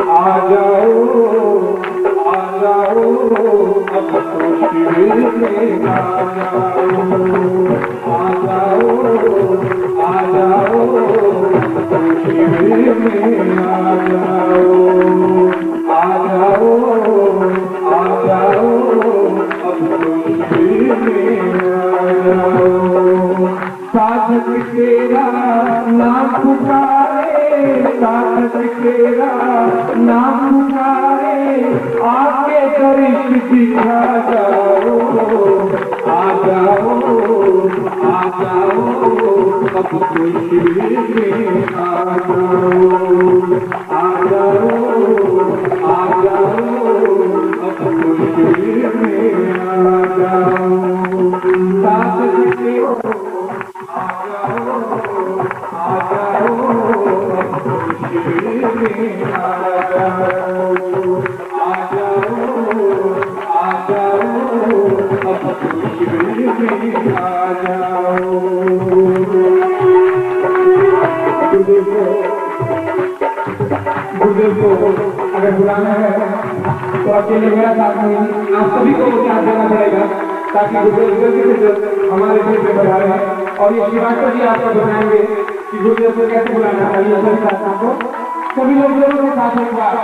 आ जाओ आ जाओ अब तो शिविर में आ जाओ आ जाओ आ जाओ अब तो शिविर में आ जाओ आ जाओ आ जाओ अब तो शिविर में आ जाओ। साधक तेरा नाम पुकारे साधक तेरा नाम पुकारे आके दर्श दिखा जाओ आ जाओ आ जाओ अब तो शिविर में आ जाओ आ जाओ आ जाओ अब तो शिविर में आ जाओ। साधक तेरा गुरुदेव को अगर बुलाना है तो अकेले मेरा साथ नहीं, आप सभी को साथ देना पड़ेगा ताकि गुरुदेव जल्दी से जल्द हमारे बीच में बढ़ाए हैं। और ये शिवाकर जी आपको बताएंगे कि गुरुदेव को कैसे बुलाना चाहिए। सभी साथियों को सभी लोग जरूर साथ एक बार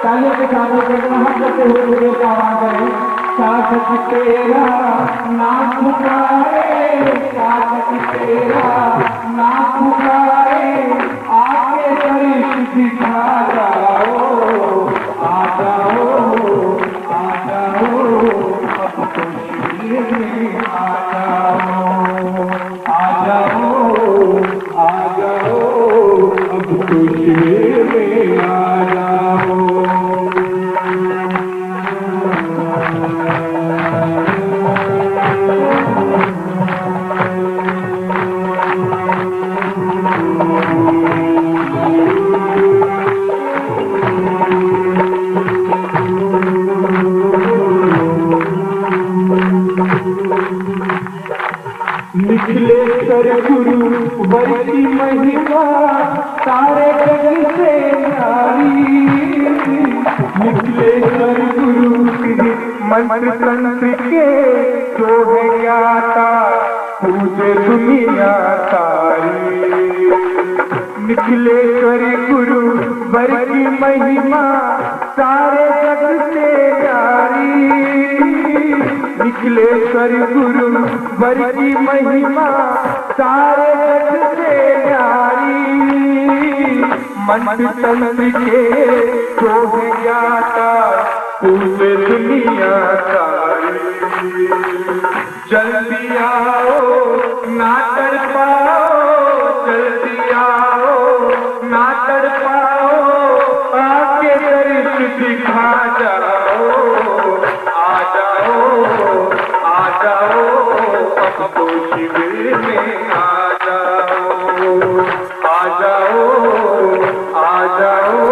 तालियों के साथ हम करते हुए गुरुदेव का आह्वान करें। साधक तेरा नाम पुकारे साधक तेरा नाम पुकारे आके दर्श दिखा जाओ आ जाओ आ जाओ अब तो शिविर में आ जाओ आ जाओ आ जाओ अब तो शिविर में आ जाओ। निकले कर गुरु वर की महिमा सारे जग से न्यारी निकले कर गुरु मंत्र तंत्र के जो है ज्ञाता पूजे दुनिया सारी। निकले कर गुरु वर की महिमा सारे जग से न्यारी निकले कर गुरु वर की महिमा सारे जग से न्यारी। मंत्र तंत्र के जो है ज्ञाता पूरे दुनिया सारी। जल्दी आओ ना तड़पाओ जल्दी आओ ना तड़पाओ आके दर्श दिखा जाओ आ जाओ आ जाओ अब तो शिविर में आ जाओ आ जाओ आ जाओ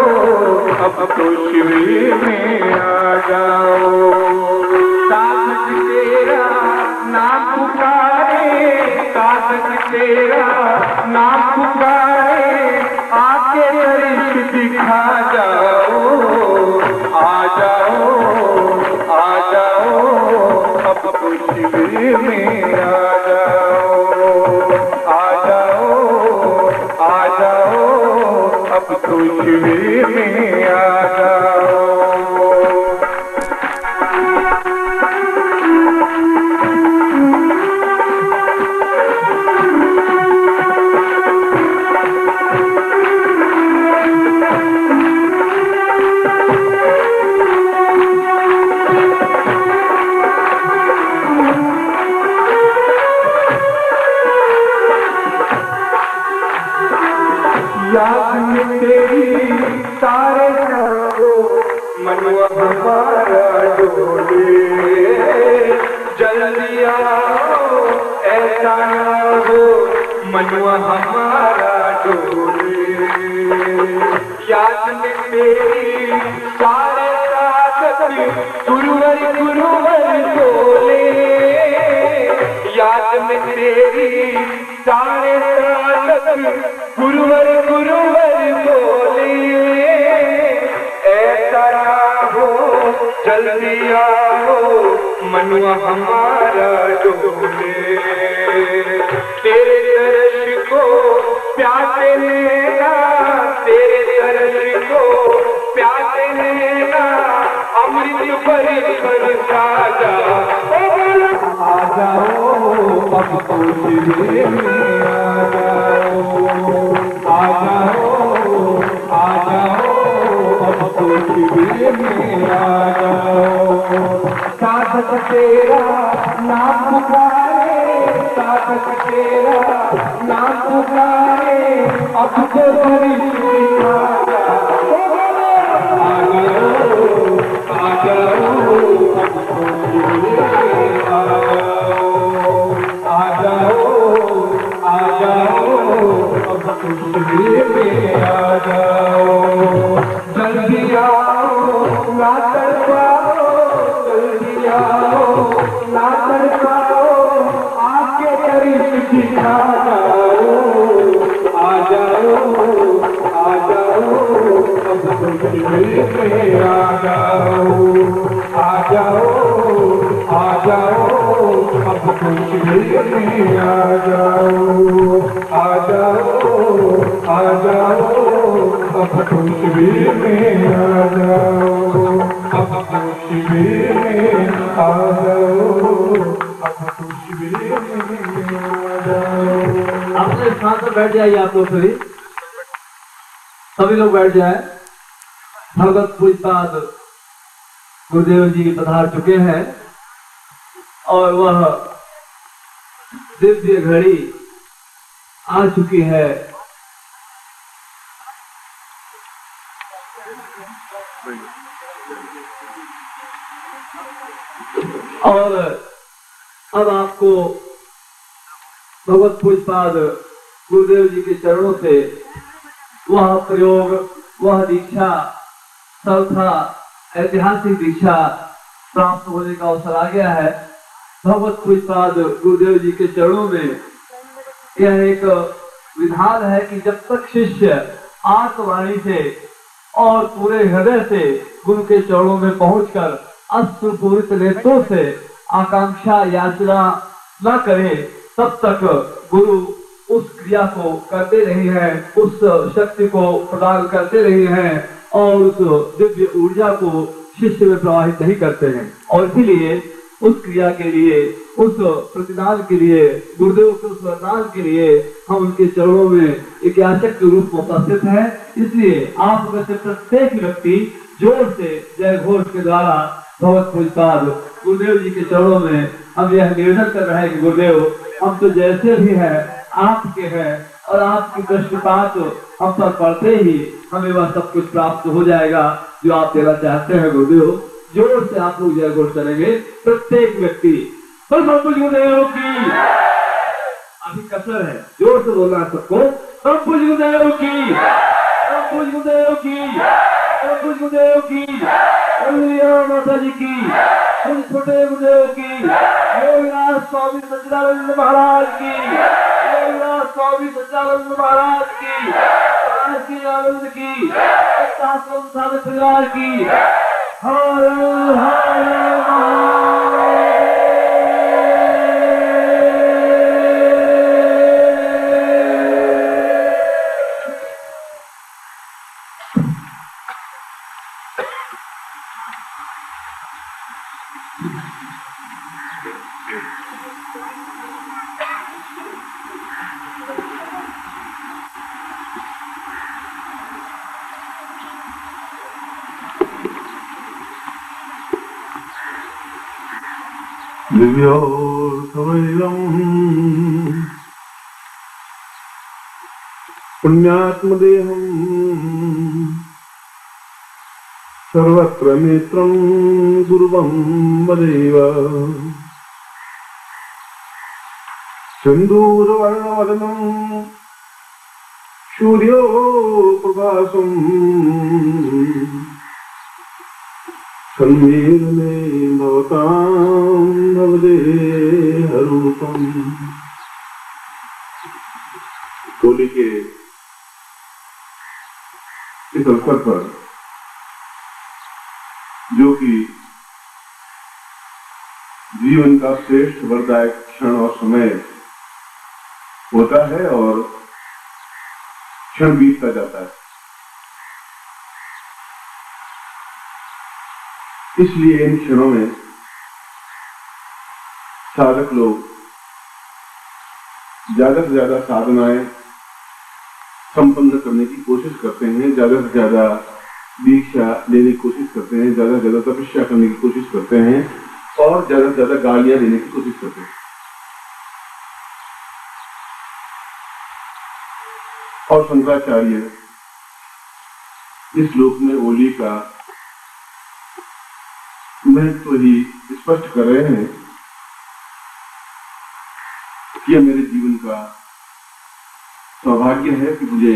अब तो शिविर में आ जाओ। साधक तेरा नाम पुकारे साधक तेरा नाम पुकारे आके दर्श दिखा जाओ आ जाओ आ जाओ अब तो शिविर में आ जाओ आ जाओ आ जाओ अब तो शिविर में आ जाओ। याद में तेरी सारे हो मनुआ हमारा डोले जल्दी आओ ऐसा ना हो मनुआ हमारा डोले। याद में तेरी सारे गुरुवर गुरुवर बोले याद में तेरी सारे गुरुवर गुरुवर बोले मनुआ हमारा डोले, तेरे दर्श को प्यासे लेना, तेरे दर्श को प्यासे लेना, अमृत भरी बरसा जा। आ जाओ अब तो शिविर में आ जाओ, आ जाओ, आ जाओ अब तो शिविर में आ जाओ। साधक तेरा नाम पुकारे, साधक तेरा नाम पुकारे, अब तो बड़ी आ जाओ, आ जाओ अब तो शिविर में आ जाओ, आ जाओ, आ जाओ अब तो शिविर में आ जाओ। जल्दी आओ ना तड़पाओ, जल्दी आओ ना तड़पाओ, आके करीब दिखा जाओ, आ जाओ, आ जाओ अब तो शिविर में आ जाओ, आ जाओ, आ जाओ अब तो शिविर में आ जाओ, आ जाओ, आ जाओ अब तो शिविर में आ जाओ, अब तो शिविर में आ जाओ, अब तो शिविर में आ जाओ। अपने स्थान पर बैठ जाइए आप लोग, सभी लोग बैठ जाए। भगवत पूजपाद गुरुदेव जी पधार चुके हैं और वह दिव्य घड़ी आ चुकी है। और अब आपको भगवत पूजपाद गुरुदेव जी के चरणों से वह प्रयोग, वह दीक्षा, चौथा ऐतिहासिक दीक्षा प्राप्त होने का अवसर आ गया है। भगवत पूजपाद गुरुदेव जी के चरणों में यह एक विधान है कि जब तक शिष्य आत्मवाणी से और पूरे हृदय से गुरु के चरणों में पहुंचकर अश्रुपूरित नेत्रों से आकांक्षा याचना न करे, तब तक गुरु उस क्रिया को करते रहे हैं, उस शक्ति को प्रदान करते रहे हैं और उस दिव्य ऊर्जा को शिष्य में प्रवाहित नहीं करते हैं। और इसीलिए उस क्रिया के लिए, उस प्रतिदान के लिए, गुरुदेव के उस वरदान के लिए हम उनके चरणों में एक याचक के रूप में उपस्थित हैं। इसलिए आप में से प्रत्येक व्यक्ति जोर से जय घोष के द्वारा भगवत पूजपाद गुरुदेव जी के चरणों में हम यह निवेदन कर रहे हैं कि गुरुदेव, हम तो जैसे भी हैं आपके हैं और आपकी दृष्टिपात हम पर पड़ते ही हमें वह सब कुछ प्राप्त हो जाएगा जो आप देना चाहते हैं। गुरुदेव, जोर से आप लोग जय घोष करेंगे प्रत्येक व्यक्ति। तो सब कुछ गुरुदेव की अभी कसर है, जोर से बोलना सबको। सब कुछ गुरुदेव की, सब कुछ गुरुदेव की, सब कुछ गुरुदेव की, माता जी की, छोटे गुरुदेव की, योगीनाथ स्वामी सच्चिदानंद महाराज की, योगीनाथ स्वामी सच्चिदानंद महाराज की, आनंद की, परिवार की। हर हर दिव्योत्तमैवम् पुण्यात्मदेहम् सर्वत्र नेत्रं गुरुवं वदेव सिन्दूरवर्णवदनं सूर्यो प्रभासम् सन्मीलने भवतां भवदेहरूपम्। होली के इस अवसर पर जो कि जीवन का श्रेष्ठ वरदायक क्षण और समय होता है और क्षण बीतता जाता है। इसलिए इन क्षणों में साधक लोग ज्यादा से ज्यादा साधनाएं संपन्न करने की कोशिश करते हैं, ज्यादा से ज्यादा दीक्षा लेने की कोशिश करते हैं, ज्यादा से ज्यादा तपस्या करने की कोशिश करते हैं और ज्यादा से ज्यादा गालियां देने की कोशिश करते हैं। और शंकराचार्य इस श्लोक में ओली का महत्व ही स्पष्ट कर रहे हैं कि यह मेरे जीवन का सौभाग्य है कि मुझे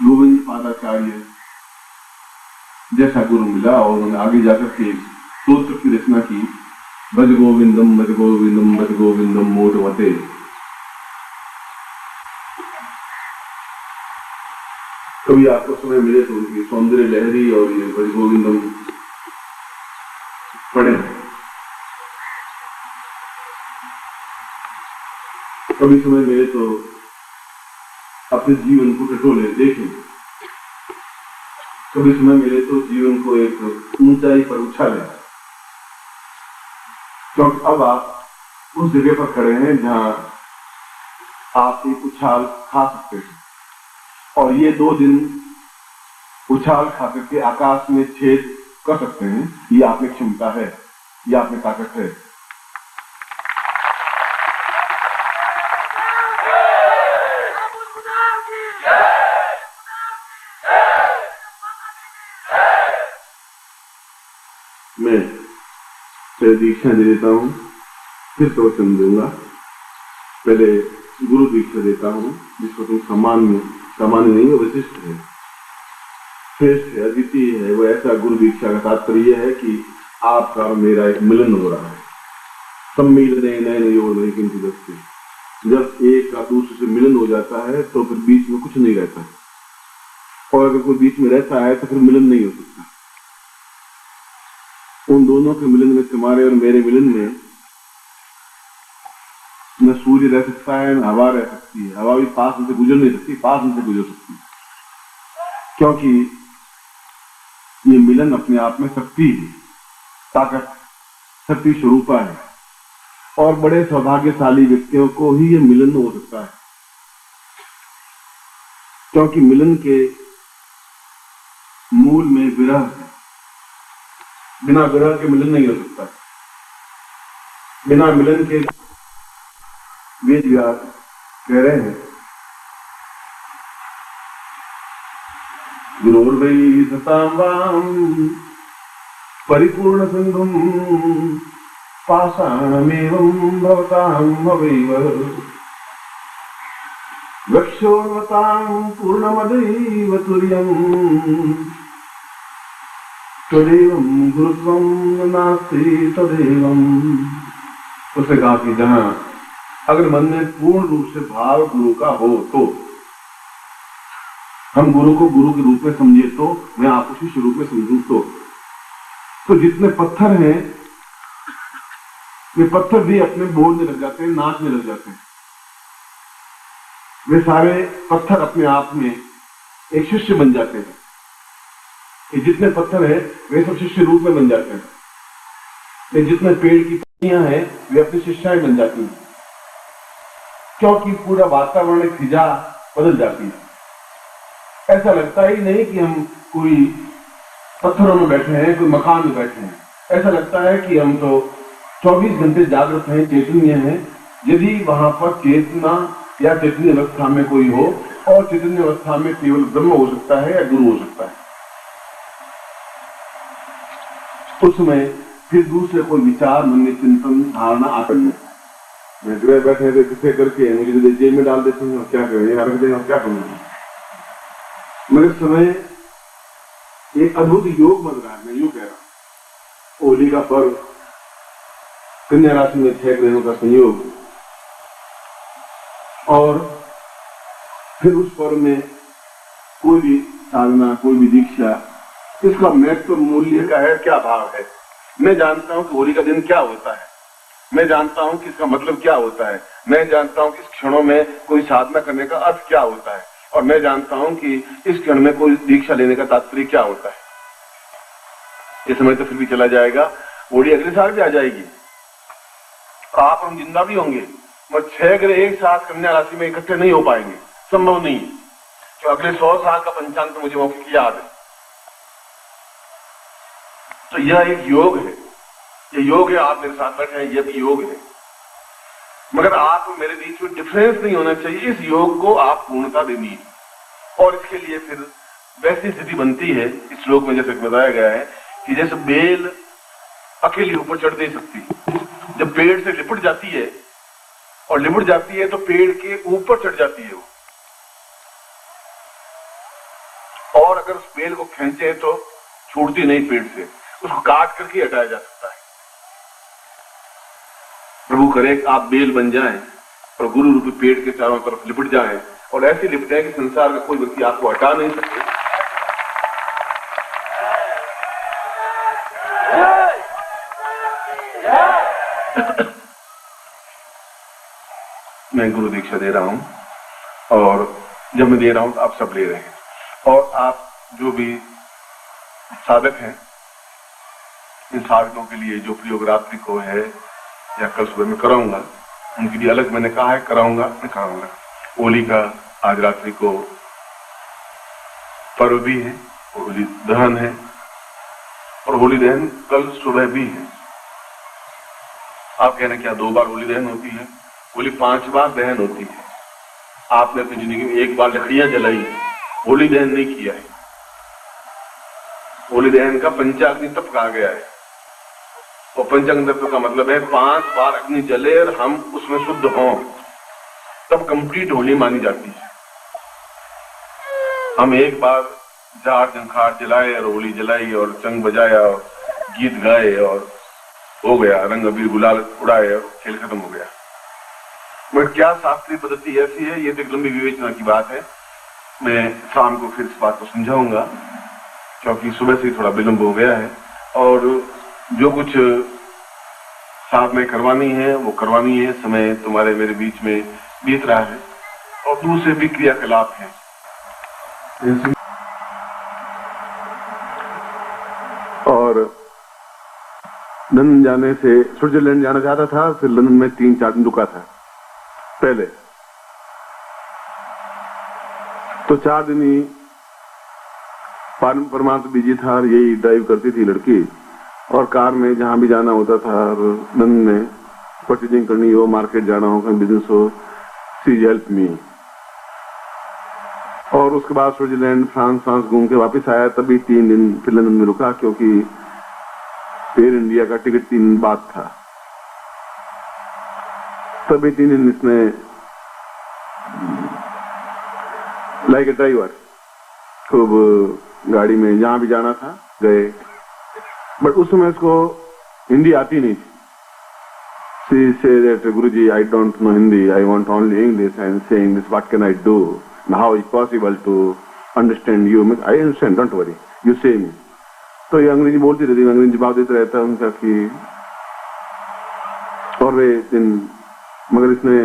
गोविंद पादाचार्य जैसा गुरु मिला और उन्होंने आगे जाकर के स्तोत्र की रचना की, भज गोविंदम भज गोविंदम भज गोविंदम मोदमते। कभी आपको समय मिले तो उनकी सौंदर्य लहरी और ये भज गोविंदम पढ़े, कभी समय मिले तो अपने जीवन को टटोले देखें, कभी समय मिले तो जीवन को एक ऊंचाई पर उछालें, क्योंकि अब आप उस जगह पर खड़े हैं जहां आप एक उछाल खा सकते हैं और ये 2 दिन उछाल खा करके आकाश में छेद कर सकते हैं। ये आप में क्षमता है, ये आप में ताकत है। मैं दीक्षा दे देता हूँ, फिर प्रवचन दूंगा। पहले गुरु दीक्षा देता हूँ जिसको तुम सामान्य नहीं है, विशिष्ट है, श्रेष्ठ है, अद्वितीय है। वो ऐसा गुरु दीक्षा का तात्पर्य है कि आपका और मेरा एक मिलन हो रहा है। सम्मिलने नयन योर किंतु दस्ते, जब एक का दूसरे से मिलन हो जाता है तो फिर बीच में कुछ नहीं रहता, और अगर कोई बीच में रहता है तो फिर मिलन नहीं हो सकता। उन दोनों के मिलन में, तुम्हारे और मेरे मिलन में, न सूर्य रह सकता है न हवा रह सकती है। हवा भी पास में से गुजर नहीं सकती, पास में से गुजर सकती है, क्योंकि ये मिलन अपने आप में शक्ति है, ताकत, शक्ति स्वरूपा है। और बड़े सौभाग्यशाली व्यक्तियों को ही ये मिलन हो सकता है, क्योंकि मिलन के मूल में विरह है। बिना विरह के मिलन नहीं हो सकता। बिना मिलन के वेद व्यास कह रहे हैं, गुरोर्वै सतां वां परिपूर्ण सिंधुं पाषाणमेवं भवतां भवैव वक्षोर्वतां पूर्णमदैव तुर्यम् तदेवं गुरुत्वं नास्ति तदेवं। उसने कहा कि जहां अगर मन में पूर्ण रूप से भाव गुरु का हो तो हम गुरु को गुरु के रूप में समझे, तो मैं आपको शिष्य रूप में समझूं तो जितने पत्थर हैं वे पत्थर भी अपने बोलने लग जाते हैं, नाचने लग जाते हैं। वे सारे पत्थर अपने आप में एक शिष्य बन जाते हैं। ये जितने पत्थर हैं वे सब शिष्य रूप में बन जाते हैं। ये जितने पेड़ की पत्तियां हैं वे अपनी शिष्याएं बन जाती हैं, क्योंकि पूरा वातावरण एक फिजा बदल जाती है। ऐसा लगता ही नहीं कि हम कोई पत्थरों में बैठे हैं, कोई मकान में बैठे हैं। ऐसा लगता है कि हम तो 24 घंटे जागृत हैं, चैतन्य हैं। यदि वहां पर चेतना या चैतन्य अवस्था में कोई हो, और चैतन्य अवस्था में केवल ब्रह्म हो सकता है या गुरु हो सकता है, उसमें फिर दूसरे कोई विचार, मन में चिंतन, धारणा आती है। मैं गृह बैठे थे किसे करके मुझे तो जेल में डाल देते हैं, और क्या करें, यहाँ रख दें और क्या करूंगा। मेरे समय एक अद्भुत योग बन रहा है। मैं यूं कह रहा हूं, होली का पर्व, कन्या राशि में 6 ग्रहों का संयोग, और फिर उस पर्व में कोई भी साधना, कोई भी दीक्षा, इसका महत्व मूल्य का है, क्या भाव है, मैं जानता हूं कि होली का दिन क्या होता है, मैं जानता हूं कि इसका मतलब क्या होता है, मैं जानता हूं कि इस क्षणों में कोई साधना करने का अर्थ क्या होता है, और मैं जानता हूं कि इस क्षण में कोई दीक्षा लेने का तात्पर्य क्या होता है। इस समय तो फिर भी चला जाएगा, होली अगले साल भी आ जाएगी, आप हम जिंदा भी होंगे, मगर 6 ग्रह एक साथ कन्या राशि में इकट्ठे नहीं हो पाएंगे, संभव नहीं है। तो अगले 100 साल का पंचांग तो मुझे मौखिक याद है। तो यह एक योग है, ये योग है, आप मेरे साथ बैठे हैं, यह भी योग है, मगर आप मेरे बीच में डिफरेंस नहीं होना चाहिए। इस योग को आप पूर्णता देनी है, और इसके लिए फिर वैसी स्थिति बनती है इस श्लोक में जैसे बताया गया है कि जैसे बेल अकेली ऊपर चढ़ नहीं सकती, जब पेड़ से लिपट जाती है और लिपट जाती है तो पेड़ के ऊपर चढ़ जाती है वो, और अगर उस बेल को खींचे तो छूटती नहीं पेड़ से, उसको काट करके हटाया जा सकता है। प्रभु करे आप बेल बन जाएं और गुरु रूपी पेड़ के चारों तरफ लिपट जाएं, और ऐसे लिपटे कि संसार का कोई व्यक्ति आपको हटा नहीं सकते। मैं गुरु दीक्षा दे रहा हूं, और जब मैं दे रहा हूं तो आप सब ले रहे हैं, और आप जो भी साधक हैं, इन साधकों के लिए जो प्रयोग रात्रि को है या कल सुबह में कराऊंगा, उनके लिए अलग मैंने कहा है कराऊंगा, मैं कराऊंगा। होली का आज रात्रि को पर्व भी है, होली दहन है, और होली दहन कल सुबह भी है। आप कहना क्या 2 बार होली दहन होती है? होली 5 बार दहन होती है। आपने अपनी जिंदगी में 1 बार लकड़ियां जलाई है, होली दहन नहीं किया है। होली दहन का पंचाग्नि तप कहा गया है, और पंचाग्नि तप का मतलब है 5 बार अग्नि जले और हम उसमें शुद्ध हों, तब कंप्लीट होली मानी जाती है। हम 1 बार जार झंखार जलाए और होली जलाई और चंग बजाया और गीत गाए और हो गया, रंग अबीर गुलाल उड़ाए और खेल खत्म हो गया। मगर क्या शास्त्रीय पद्धति ऐसी है, ये तो एक लंबी विवेचना की बात है। मैं शाम को फिर इस बात को समझाऊंगा, क्योंकि सुबह से थोड़ा विलंब हो गया है, और जो कुछ साधनाएं करवानी है वो करवानी है। समय तुम्हारे मेरे बीच में बीत रहा है, और दूसरे भी क्रियाकलाप हैं। और लंदन जाने से, स्विट्जरलैंड जाना चाहता था, फिर लंदन में 3-4 दिन रुका था पहले, तो 4 दिन ही परमार्थ बिजी था, और यही ड्राइव करती थी लड़की, और कार में जहां भी जाना होता था, और लंदन में परचेजिंग करनी हो, मार्केट जाना हो, कहीं बिजनेस हो, शी हेल्प मी। और उसके बाद स्विट्जरलैंड फ्रांस घूम के वापस आया, तभी 3 दिन फिर लंदन में रुका, क्योंकि एयर इंडिया का टिकट 3 दिन बाद था। तभी 3 दिन इसने लाइक ए ड्राइवर खूब गाड़ी में जहां भी जाना था गए, बट उस समय उसको हिंदी आती नहीं थी। She said that Guruji, I don't know Hindi, I want only English, and saying this, what can I do? How is possible to understand you? I understand, don't worry, you say me. तो ये अंग्रेजी बोलती रहती, अंग्रेजी जवाब देते रहता उनका कि, और वे दिन, मगर इसने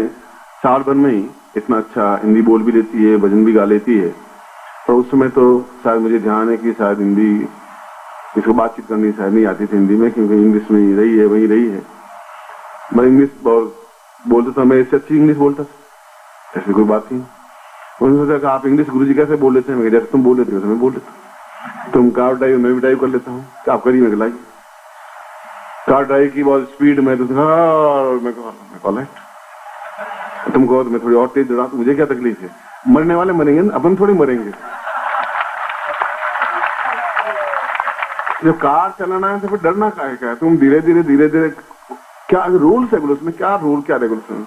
साल भर में ही इतना अच्छा हिंदी बोल भी लेती है, भजन भी गा लेती है। तो उस समय तो शायद मुझे ध्यान है कि शायद हिंदी, इसको बातचीत करनी शायद नहीं आती थी हिंदी में, क्योंकि इंग्लिश में ही रही है, वही रही है। मैं इंग्लिश बोलता था, मैं इससे अच्छी इंग्लिश बोलता था, ऐसी कोई बात नहीं। उन्होंने सोचा कि आप इंग्लिश गुरुजी कैसे बोल लेते हैं? जैसे तुम बोल लेते हो मैं बोल लेता हूँ। तुम कार ड्राइव, मैं भी ड्राइव कर लेता हूँ, आप करिए, मैं लाइए। कार ड्राइव की बहुत स्पीड में, तो मैं तुम कहो तो मैं थोड़ी और तेज दौड़ा, मुझे क्या तकलीफ है? मरने वाले मरेंगे ना, अपन थोड़ी मरेंगे। जब कार चलाना है तो फिर डरना काहे का है? तुम धीरे धीरे क्या रूल्स है उसमें, क्या रूल क्या रेगुलेशन?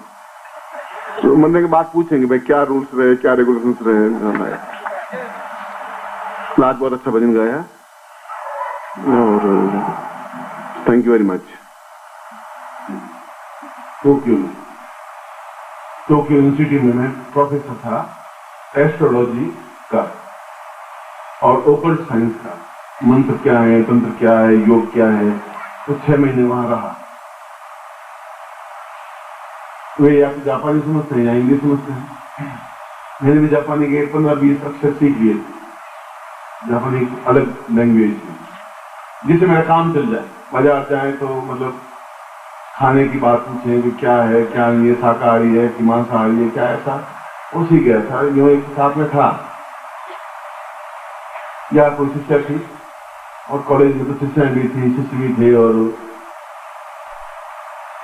तो मरने के बाद पूछेंगे भाई क्या रूल्स रहे, क्या रेगुलेशंस रहे। आज बहुत अच्छा भजन गाया, और thank you very much. Tokyo university में मैं प्रोफेसर था एस्ट्रोलॉजी का और ओकल्ट साइंस का। मंत्र क्या है, तंत्र क्या है, योग क्या है, तो 6 महीने वहां रहा। वे या तो जापानी समझते हैं या इंग्लिश समझते हैं। मैंने भी जापानी के 15-20 अक्षर सीख लिए। जापानी एक अलग लैंग्वेज है जिससे मेरा काम चल जाए। बाजार जाए तो मतलब खाने की बात पूछे कि क्या है क्या नहीं है, शाकाहारी है कि मांसाहारी है, क्या ऐसा वो सीख गया था। जो एक साथ में था या कोई शिष्य थी, और कॉलेज में तो शिष्य भी थी, शिष्य भी थे। और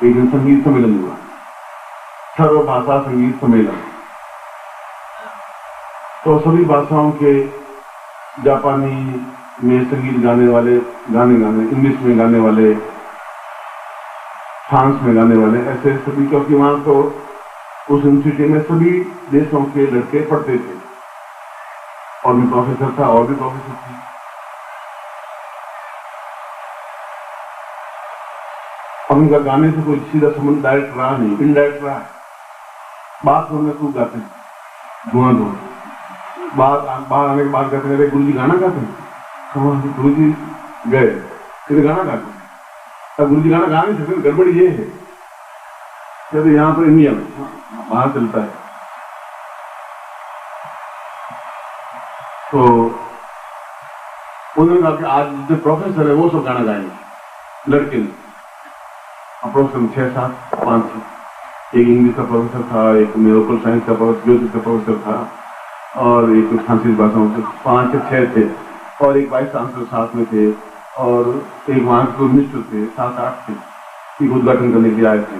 एक दिन संगीत सम्मेलन हुआ, सर्वभाषा संगीत सम्मेलन। तो सभी भाषाओं के जापानी में संगीत गाने वाले गाने, इंग्लिश में गाने वाले, फ्रांस में गाने वाले, ऐसे सभी, क्योंकि वहां तो उस इंस्टीट्यूट में सभी देशों के लड़के पढ़ते थे। और भी प्रोफेसर था, और भी प्रोफेसर थे। और उनका गाने से कोई सीधा संबंध डायरेक्ट रहा नहीं, इनडायरेक्ट रहा। बात में खूब गाते हैं, धुआं बाहर आने के बाद कहते हैं गुरु जी गाना गाते हैं। गुरु जी गए फिर गाना गाते हैं। अब गुरु जी गाना गा नहीं सकते, गड़बड़ ये है कहते यहाँ पर इंडिया में बाहर चलता है। तो उन्होंने कहा कि आज जितने प्रोफेसर है वो सब गाना गाएंगे लड़के ने। अप्रोक्सीमेट 6-7-5 एक इंग्लिश का प्रोफेसर था, एक मेडिकल साइंस का प्रोफेसर, ज्योतिष का प्रोफेसर था, और एक फ्रांसीसी भाषाओं से 5 या 6 थे, और एक वाइस चांसलर साथ में थे, और एक वहां के मिनिस्टर थे, 7-8 थे, उद्घाटन करने के लिए आए थे।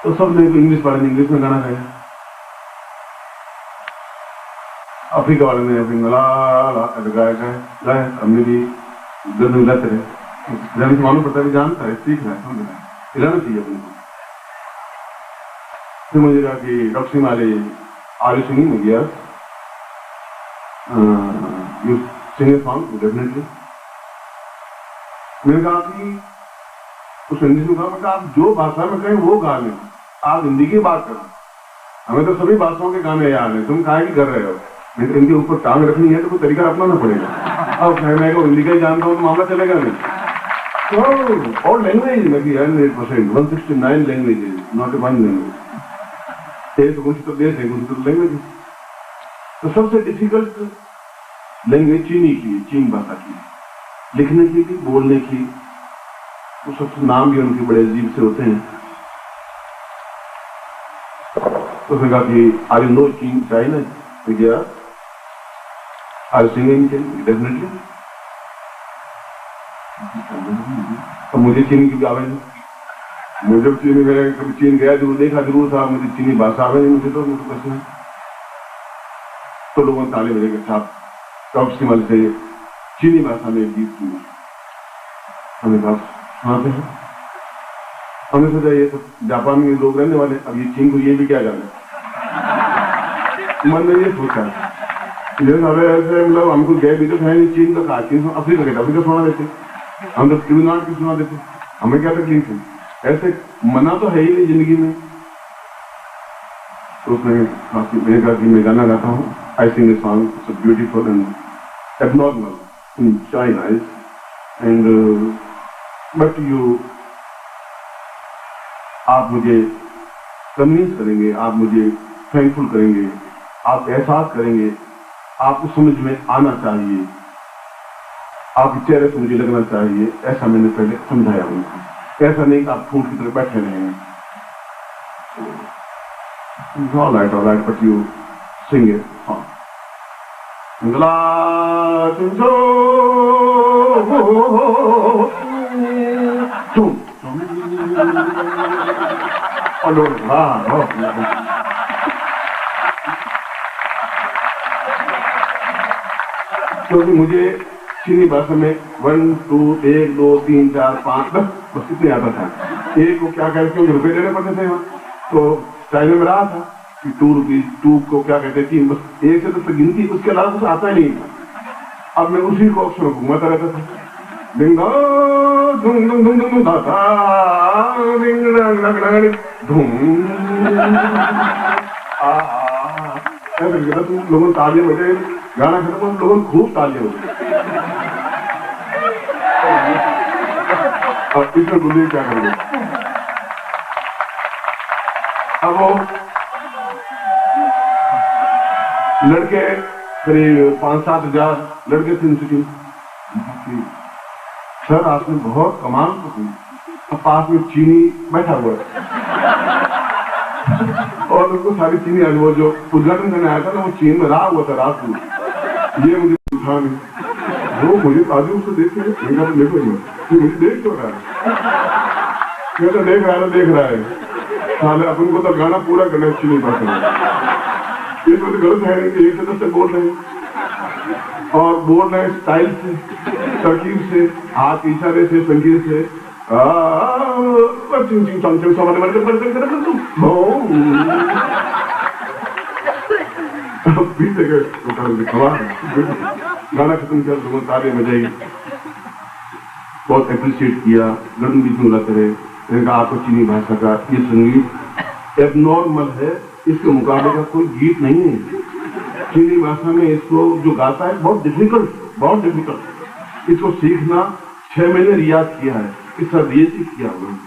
तो सबने इंग्लिश वाले ने इंग्लिश में गाना गाया, अफ्रीका वाले ने गाया। हमने भी गंद गाते रहे, मालूम पड़ता है, जानता है, सीख रहा है, समझ रहा है, हिलाना चाहिए अपने को। फिर मुझे कहा कि डॉक्टर सिंह वाले आर यू सिंगिंग में गया, you sing a song definitely. मैंने कहा कि उस इंग्लिश में कहा, आप जो भाषा में कहें वो गा लें, आप हिंदी की बात करो, हमें तो सभी भाषाओं के गाने याद हैं, तुम काहे की कर रहे हो? इनके ऊपर टांग रखनी है तो कोई तरीका अपनाना पड़ेगा। अब मैं को हिंदी का ही जानता हूँ तो मामला चलेगा नहीं। तो और लैंग्वेज में 169 languages, not a one language. 169 देश है, 169 लैंग्वेज। तो सबसे डिफिकल्ट लैंग्वेज चीनी की, चीन भाषा की, लिखने की भी, बोलने की। तो सबसे नाम भी उनके बड़े अजीब से होते हैं। तो उसने कहा कि आर यू नो चीन चाइना? गया आर यू सिंगिंग डेफिनेटली। तो मुझे चीनी की आवे नहीं, मुझे चीनी में कभी चीन गया जरूर, देखा जरूर था, मुझे चीनी भाषा आवे नहीं, मुझे तो कैसे। तो लोगों ने ताले बजे के साथ टॉप सिमल से चीनी भाषा में गीत सुना। हमें कहा सुनाते हैं। हमने सोचा ये तो जापान में लोग रहने वाले, अब ये चीन को ये भी क्या जाने। मन ने ये सोचा, लेकिन ऐसे मतलब हमको गए भी तो है नहीं, चीन का कहा, चीन अफ्रीका के अफ्रीका सुना देते, हम तो तमिलनाडु की सुना देते, हमें क्या तकलीफ है? ऐसे मना तो है ही नहीं जिंदगी में। तो उसने मैंने कहा कि मैं गाना गाता हूँ, I sing a song, it's beautiful and abnormal in China and but you, आप मुझे कन्विंस करेंगे, आप मुझे थैंकफुल करेंगे, आप एहसास करेंगे, आपको समझ में आना चाहिए, आपके चेहरे से मुझे लगना चाहिए। ऐसा मैंने पहले समझाया उनको, ऐसा नहीं कि आप फूल की तरह बैठे रहेंगे। all right, but you sing it song. क्योंकि मुझे चीनी भाषा में 1 2 1 2 3 4 5 बस इतने आता था। एक को क्या कहते हैं, रुपए देने पड़ते थे वहाँ। तो चाइना में रहा था कि 2 रुपीज, 2 को क्या कहते थे, बस एक से तो गिनती, उसके अलावा कुछ आता ही नहीं था। अब मैं उसी को अक्सर घुमाता रहता था, डिंग धुम धुम धुम धुम धाता धूम लोगों तालियां बजे, गाना खत्म, लोगों खूब तालियां बजे। अब इसमें बोलिए क्या करेंगे। अब वो लड़के करीब 5-7 हजार लड़के थे उनसे, सर आपने बहुत कमाल को की। अब पास में चीनी बैठा हुआ है और उनको सारी चीनी आज वो जो उद्घाटन करने आया था ना, वो चीन में रहा हुआ था रात में, ये मुझे पूछा नहीं, वो मुझे आजू उसको देख के देखो मुझे देख क्यों रहा है, मैं तो देख रहा है साले अपन को तो गाना पूरा करना है चीनी भाषा में। ये तो गलत है कि एक तरफ से बोल रहे हैं और बोल रहे हैं स्टाइल से, तरकीब से, हाथ के इशारे से, संगीत से। गाना खत्म किया तो तारे बजाई, बहुत अप्रिशिएट किया, गर्दन बीच में उड़ाते रहे। आपको चीनी भाषा का ये संगीत एबनॉर्मल है, इसके मुकाबले का कोई गीत नहीं है। चीनी भाषा में इसको जो गाता है बहुत डिफिकल्ट। इसको सीखना 6 महीने रियाज किया है, इस सब ये सीख किया उन्होंने।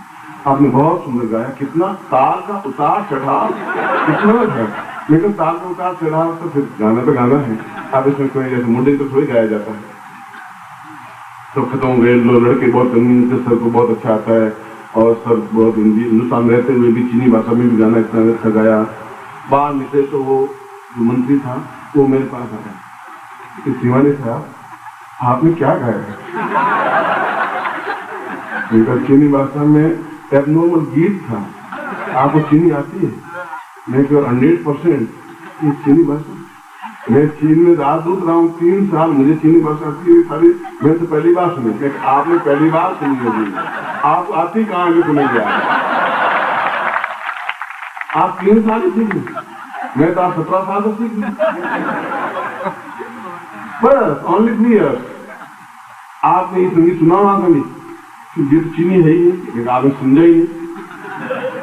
आपने बहुत सुंदर गाया, कितना ताल का उतार चढ़ाव कितना है, लेकिन ताल का उतार चढ़ाव तो फिर गाना तो गाना है। अब इसमें कोई जैसे मुंडे तो थोड़ी गाया जाता है। तो खत्म हो गए लड़के, बहुत तमीज, सर को बहुत अच्छा आता है और सर बहुत हिंदुस्तान में रहते हुए भी चीनी भाषा में भी गाना इतना अच्छा गाया। बाहर निकले तो वो जो मंत्री था वो मेरे पास आया कि शिवानी साहब आपने क्या गाया? चीनी भाषा में एबनॉर्मल गीत था, आपको चीनी आती है? मैं कह 100% ये चीनी भाषा, मैं चीन में राजदूत रहा हूँ 3 साल, मुझे चीनी भाषा आती है सारी। मैं तो पहली बार सुनी, आपने पहली बार सुनी होगी, आप आती कहाँ जो सुनेंगे आप 3 साल ही सीखी, मैं तो आप 17 साल से सीखी, बस ओनली 3 years। आपने ये संगीत सुना वहां कभी? ये तो चीनी है ही नहीं, आपने समझा ही नहीं।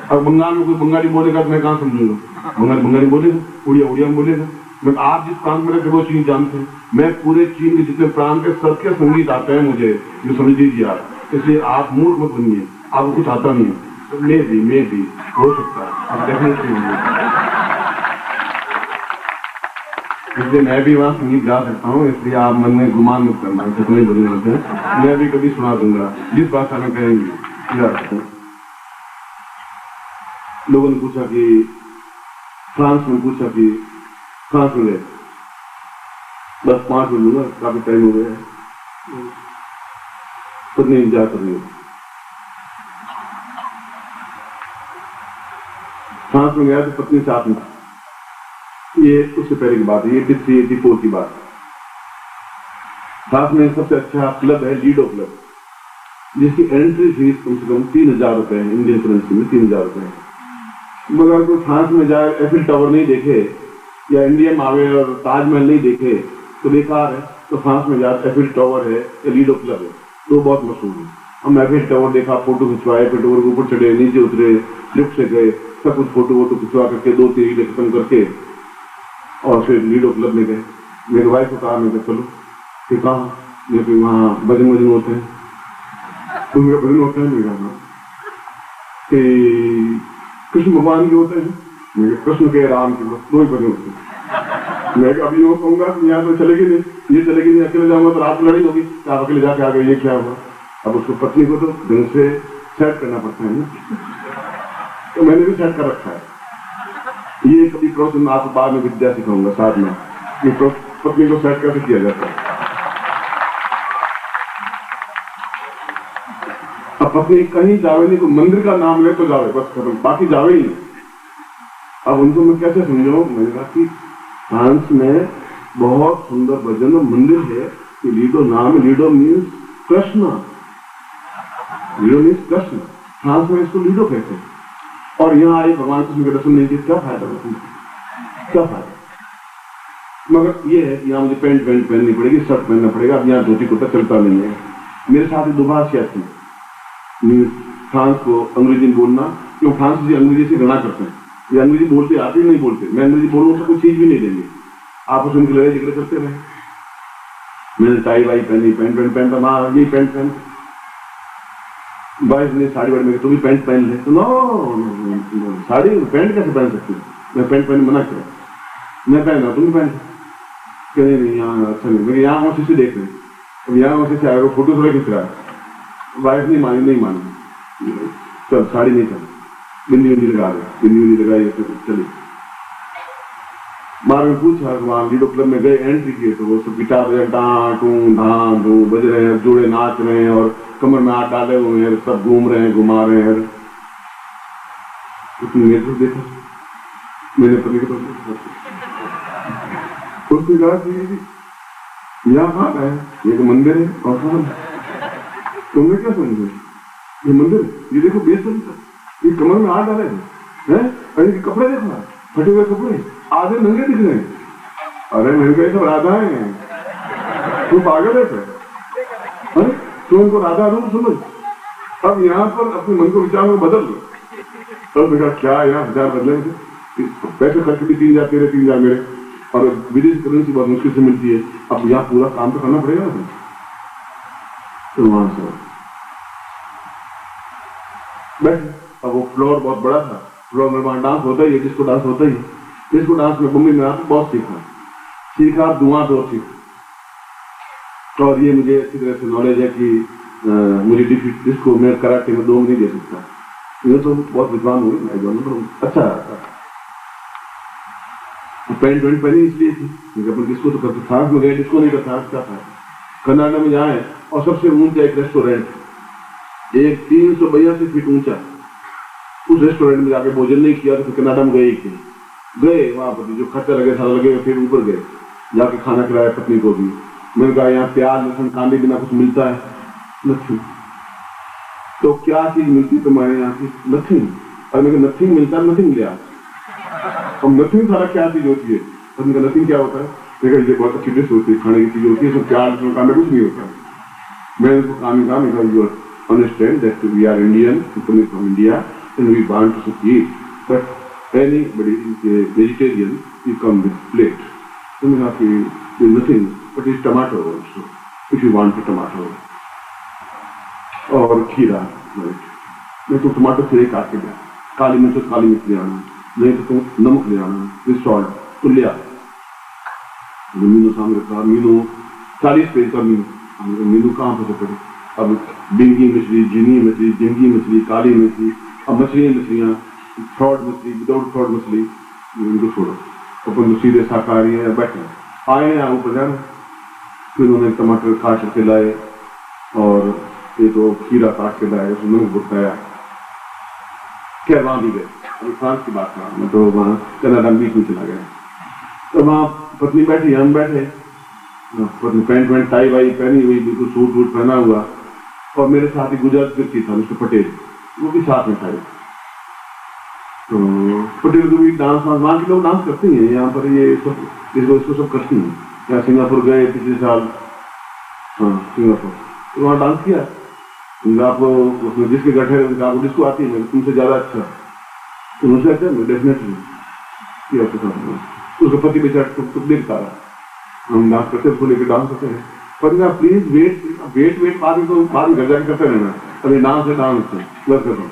और बंगाल में कोई बंगाली बोलेगा तो मैं कहाँ समझूंगा? बंगाली बोलेगा, उड़िया में बोलेगा। मैं आप जिस प्रांत में रहते वो चीन जानते हैं, मैं पूरे चीन के जितने प्रांत के सबके संगीत आते हैं मुझे, ये समझ लीजिए आप। इसलिए आप मूर्ख मत बनिए, आपको कुछ आता नहीं है। तो मैं भी हो सकता है, आप डेफिनेटली होंगे। इसलिए मैं भी वहाँ संगीत गा सकता हूँ, इसलिए आप मन में गुमान मत करना, कितने बड़े होते हैं। मैं भी कभी सुना दूंगा जिस भाषा में कहेंगे। लोगों ने पूछा कि फ्रांस में फ्रांस में गए, बस 5 मिनट लूंगा, काफी टाइम हो गया है, पत्नी इंतजार कर रही है। फ्रांस में गया तो पत्नी साथ में, ये उससे पहले की बात है, ये 83-84 की बात है। फ्रांस में सबसे अच्छा क्लब है लीडो क्लब, जिसकी एंट्री फीस कम से कम 3000 रुपए है, इंडियन करेंसी में 3000 रुपए है। मगर कोई फ्रांस में जाए एफिल टावर नहीं देखे या इंडिया में आवे और ताजमहल नहीं देखे तो बेकार है। तो फ्रांस में जाए एफिल टावर है या लीडो क्लब है, तो बहुत मशहूर है। हम एफिल टावर देखा, फोटो खिंचवाए, एफिल टावर के ऊपर चढ़े, नीचे उतरे, लिफ्ट से गए, सब कुछ फोटो खिंचवा करके 2-3 हीटे खत्म करके और फिर लीडो क्लब में गए। मेरे वाइफ को कहा, मैं चलो कि कहाँ? मैं वहाँ भजन होते हैं, तो मेरा भजन होता है, मेरा कि कृष्ण भगवान के होते हैं, मैं कृष्ण के राम के, बस 2 ही भजन होते हैं। मैं अभी यूँ कहूँगा यहाँ तो चलेगी नहीं, ये चलेगी नहीं, अकेले जाऊंगा तो रात लड़ी होगी, आप अकेले जाके आ गए, ये क्या हुआ? अब उसको पत्नी को तो ढंग से सेट करना पड़ता है ना, तो मैंने भी सेट कर रखा है। ये कभी प्रोसेस में आपको बाद में विद्या सिखाऊंगा साथ में, कि पत्नी को सेट कैसे किया जाता है। अब पत्नी कहीं जावे नहीं, कोई मंदिर का नाम ले तो जावे, बस खत्म, बाकी जावे ही नहीं। अब उनको मैं कैसे समझाऊं? मैंने कहा कि फ्रांस में बहुत सुंदर भजन मंदिर है कि लीडो नाम है, ludo means Krishna, ludo means Krishna, France में इसको लीडो कहते हैं। और यहाँ आए भगवान कृष्ण के दर्शन नहीं किए, क्या फायदा? क्या फायदा? मगर ये है कि यहाँ मुझे पैंट पहननी पड़ेगी, शर्ट पहनना पड़ेगा। अब यहाँ धोती कुर्ता चलता नहीं है। मेरे साथ ही दुभाषिया थी, फ्रांस को अंग्रेजी बोलना, क्यों फ्रांस जी अंग्रेजी से घृणा करते हैं, ये अंग्रेजी बोलते आते नहीं बोलते। मैं अंग्रेजी बोलूँ तो कोई चीज भी नहीं देंगे, आपस में लड़ाई झगड़े करते रहे। मैंने टाई वाई पहनी, पैंट पहनता, ना यही पैंट पहन वाइफ ने साड़ी वाड़ी में, तुम भी पैंट पहन ले। तो नो, साड़ी पैंट कैसे पहन सकती हूँ? मैं पैंट पहन मना किया, मैं पहन रहा, तुम भी पहन। कह नहीं यहाँ अच्छा नहीं, मैं यहाँ वहाँ से देख रहे, अब यहाँ वहाँ से आएगा, फोटो थोड़ा खींच रहा है। वाइफ नहीं मानी, नहीं मानी, चल साड़ी नहीं चल, बिंदी बिंदी लगा रहे, बिंदी बिंदी लगाई चले। बार में पूछा, वहाँ लीडो क्लब में गए, एंट्री किए तो वो सब गिटार बज रहे हैं, जोड़े नाच रहे हैं और कमर में हाथ डाले हुए हैं, सब घूम रहे हैं, घुमा रहे हैं। उसने मेरे को देखा, मैंने पति को उसने कहा कि यहाँ कहाँ है, ये तो मंदिर है और कहाँ तुमने क्या समझे, ये मंदिर है, ये देखो बेस बनता, ये कमर में हाथ डाले हैं, अरे कपड़े देखो, फटे हुए कपड़े, आधे नंगे दिख रहे हैं। अरे मैंने कहा तो राधा है, तू पागल है क्या? अरे तू उनको राधा रूप समझ। अब यहाँ पर अपने मन को विचार में बदल लो। तब देखा क्या यहाँ विचार बदले, पैसे खर्च भी 3,000 तेरे, 3,000 मेरे, और विदेशी करेंसी बहुत मुश्किल से मिलती है। अब यहाँ पूरा काम तो करना पड़ेगा ना। तो वहां से बैठे, अब वो फ्लोर बहुत बड़ा था, फ्लोर में वहां डांस होता ही है, जिसको डांस होता ही है। जिसको डांस में मुंबई में आकर बहुत सीखा धुआं तो सीखा। और ये मुझे अच्छी तरह से नॉलेज है कि मुझे जिसको मैं कराटे में 2 नहीं दे सकता, ये तो बहुत विद्वान हुई, अच्छा पैंट वेंट पहनी इसलिए थी अपन डिस्को तो करते, फ्रांस में गए डिस्को नहीं करता, क्या था कर्नाटक में जाए और सबसे ऊंचा एक रेस्टोरेंट, एक 382 फीट ऊंचा, उस रेस्टोरेंट में जाके भोजन नहीं किया तो कर्नाटक में गए वहां पर जो खर्चा लगे सारा लगे, फिर ऊपर गए जाके खाना खिलाया पत्नी को भी। मैंने कहा यहाँ प्याज लहसुन कांदे बिना कुछ मिलता है? नथिंग। तो क्या चीज मिलती तुम्हारे यहाँ की? नथिंग। और मैं नथिंग मिलता है, नथिंग लिया। अब नथिंग सारा क्या चीज होती है? उनका नथिंग क्या होता है? देखा ये बहुत अच्छी डिश होती है, खाने की चीज होती है, सब प्याज लहसुन कांदे कुछ नहीं होता। मैं उनको काम कहा, you understand that we are Indian, coming from India and we want to eat, but anybody is a vegetarian, you come with plate. So you have to do nothing, but it's tomato also, if you want the tomato. और खीरा, right. मैं तो टमाटर खीरे काट के दिया, काली मिर्च तो काली मिर्च ले आना, नहीं तो तुम नमक ले आना, विद सॉल्ट तो ले आ। मीनू सामने था, मीनू 40 पेज का मीनू कहाँ पर पड़े? अब बिंगी मछली, झींगी मछली, जिंगी मछली, काली मछली, अब मछलियाँ फ्रॉड मछली, विदाउट फ्रॉड मछली, इनको छोड़ो, अपन सीधे शाकाहारी है, बैठे आए यहाँ ऊपर जाना। फिर उन्होंने टमाटर काट के लाए और ये तो खीरा काट के लाए, उसने बताया। क्या वहां भी गए, अभी फ्रांस की बात करा, मैं तो वहाँ कनाडा बीच में चला गया। तो वहाँ पत्नी बैठी, हम बैठे, पत्नी पैंट वैंट टाई वाई पहनी हुई, बिल्कुल सूट वूट पहना हुआ, और मेरे साथ ही गुजरात व्यक्ति था मिस्टर पटेल, वो भी साथ में था। तो पटेल को भी डांस, वहाँ के लोग डांस करते हैं, यहाँ पर ये सब इसको सब करती हैं। यहाँ सिंगापुर गए पिछले साल, हाँ सिंगापुर, तो वहाँ डांस किया। आप उसमें जिसके गठे उनका आपको डिस्को आती है, मैं तुमसे ज्यादा अच्छा, तो मुझसे अच्छा मैं डेफिनेटली किया उसका पति बेचारा तो देखता रहा, हम डांस करते उसको लेकर डांस करते हैं। पर प्लीज वेट बाद में घर जाके करते रहना, अभी डांस है डांस है बस कर रहा हूँ।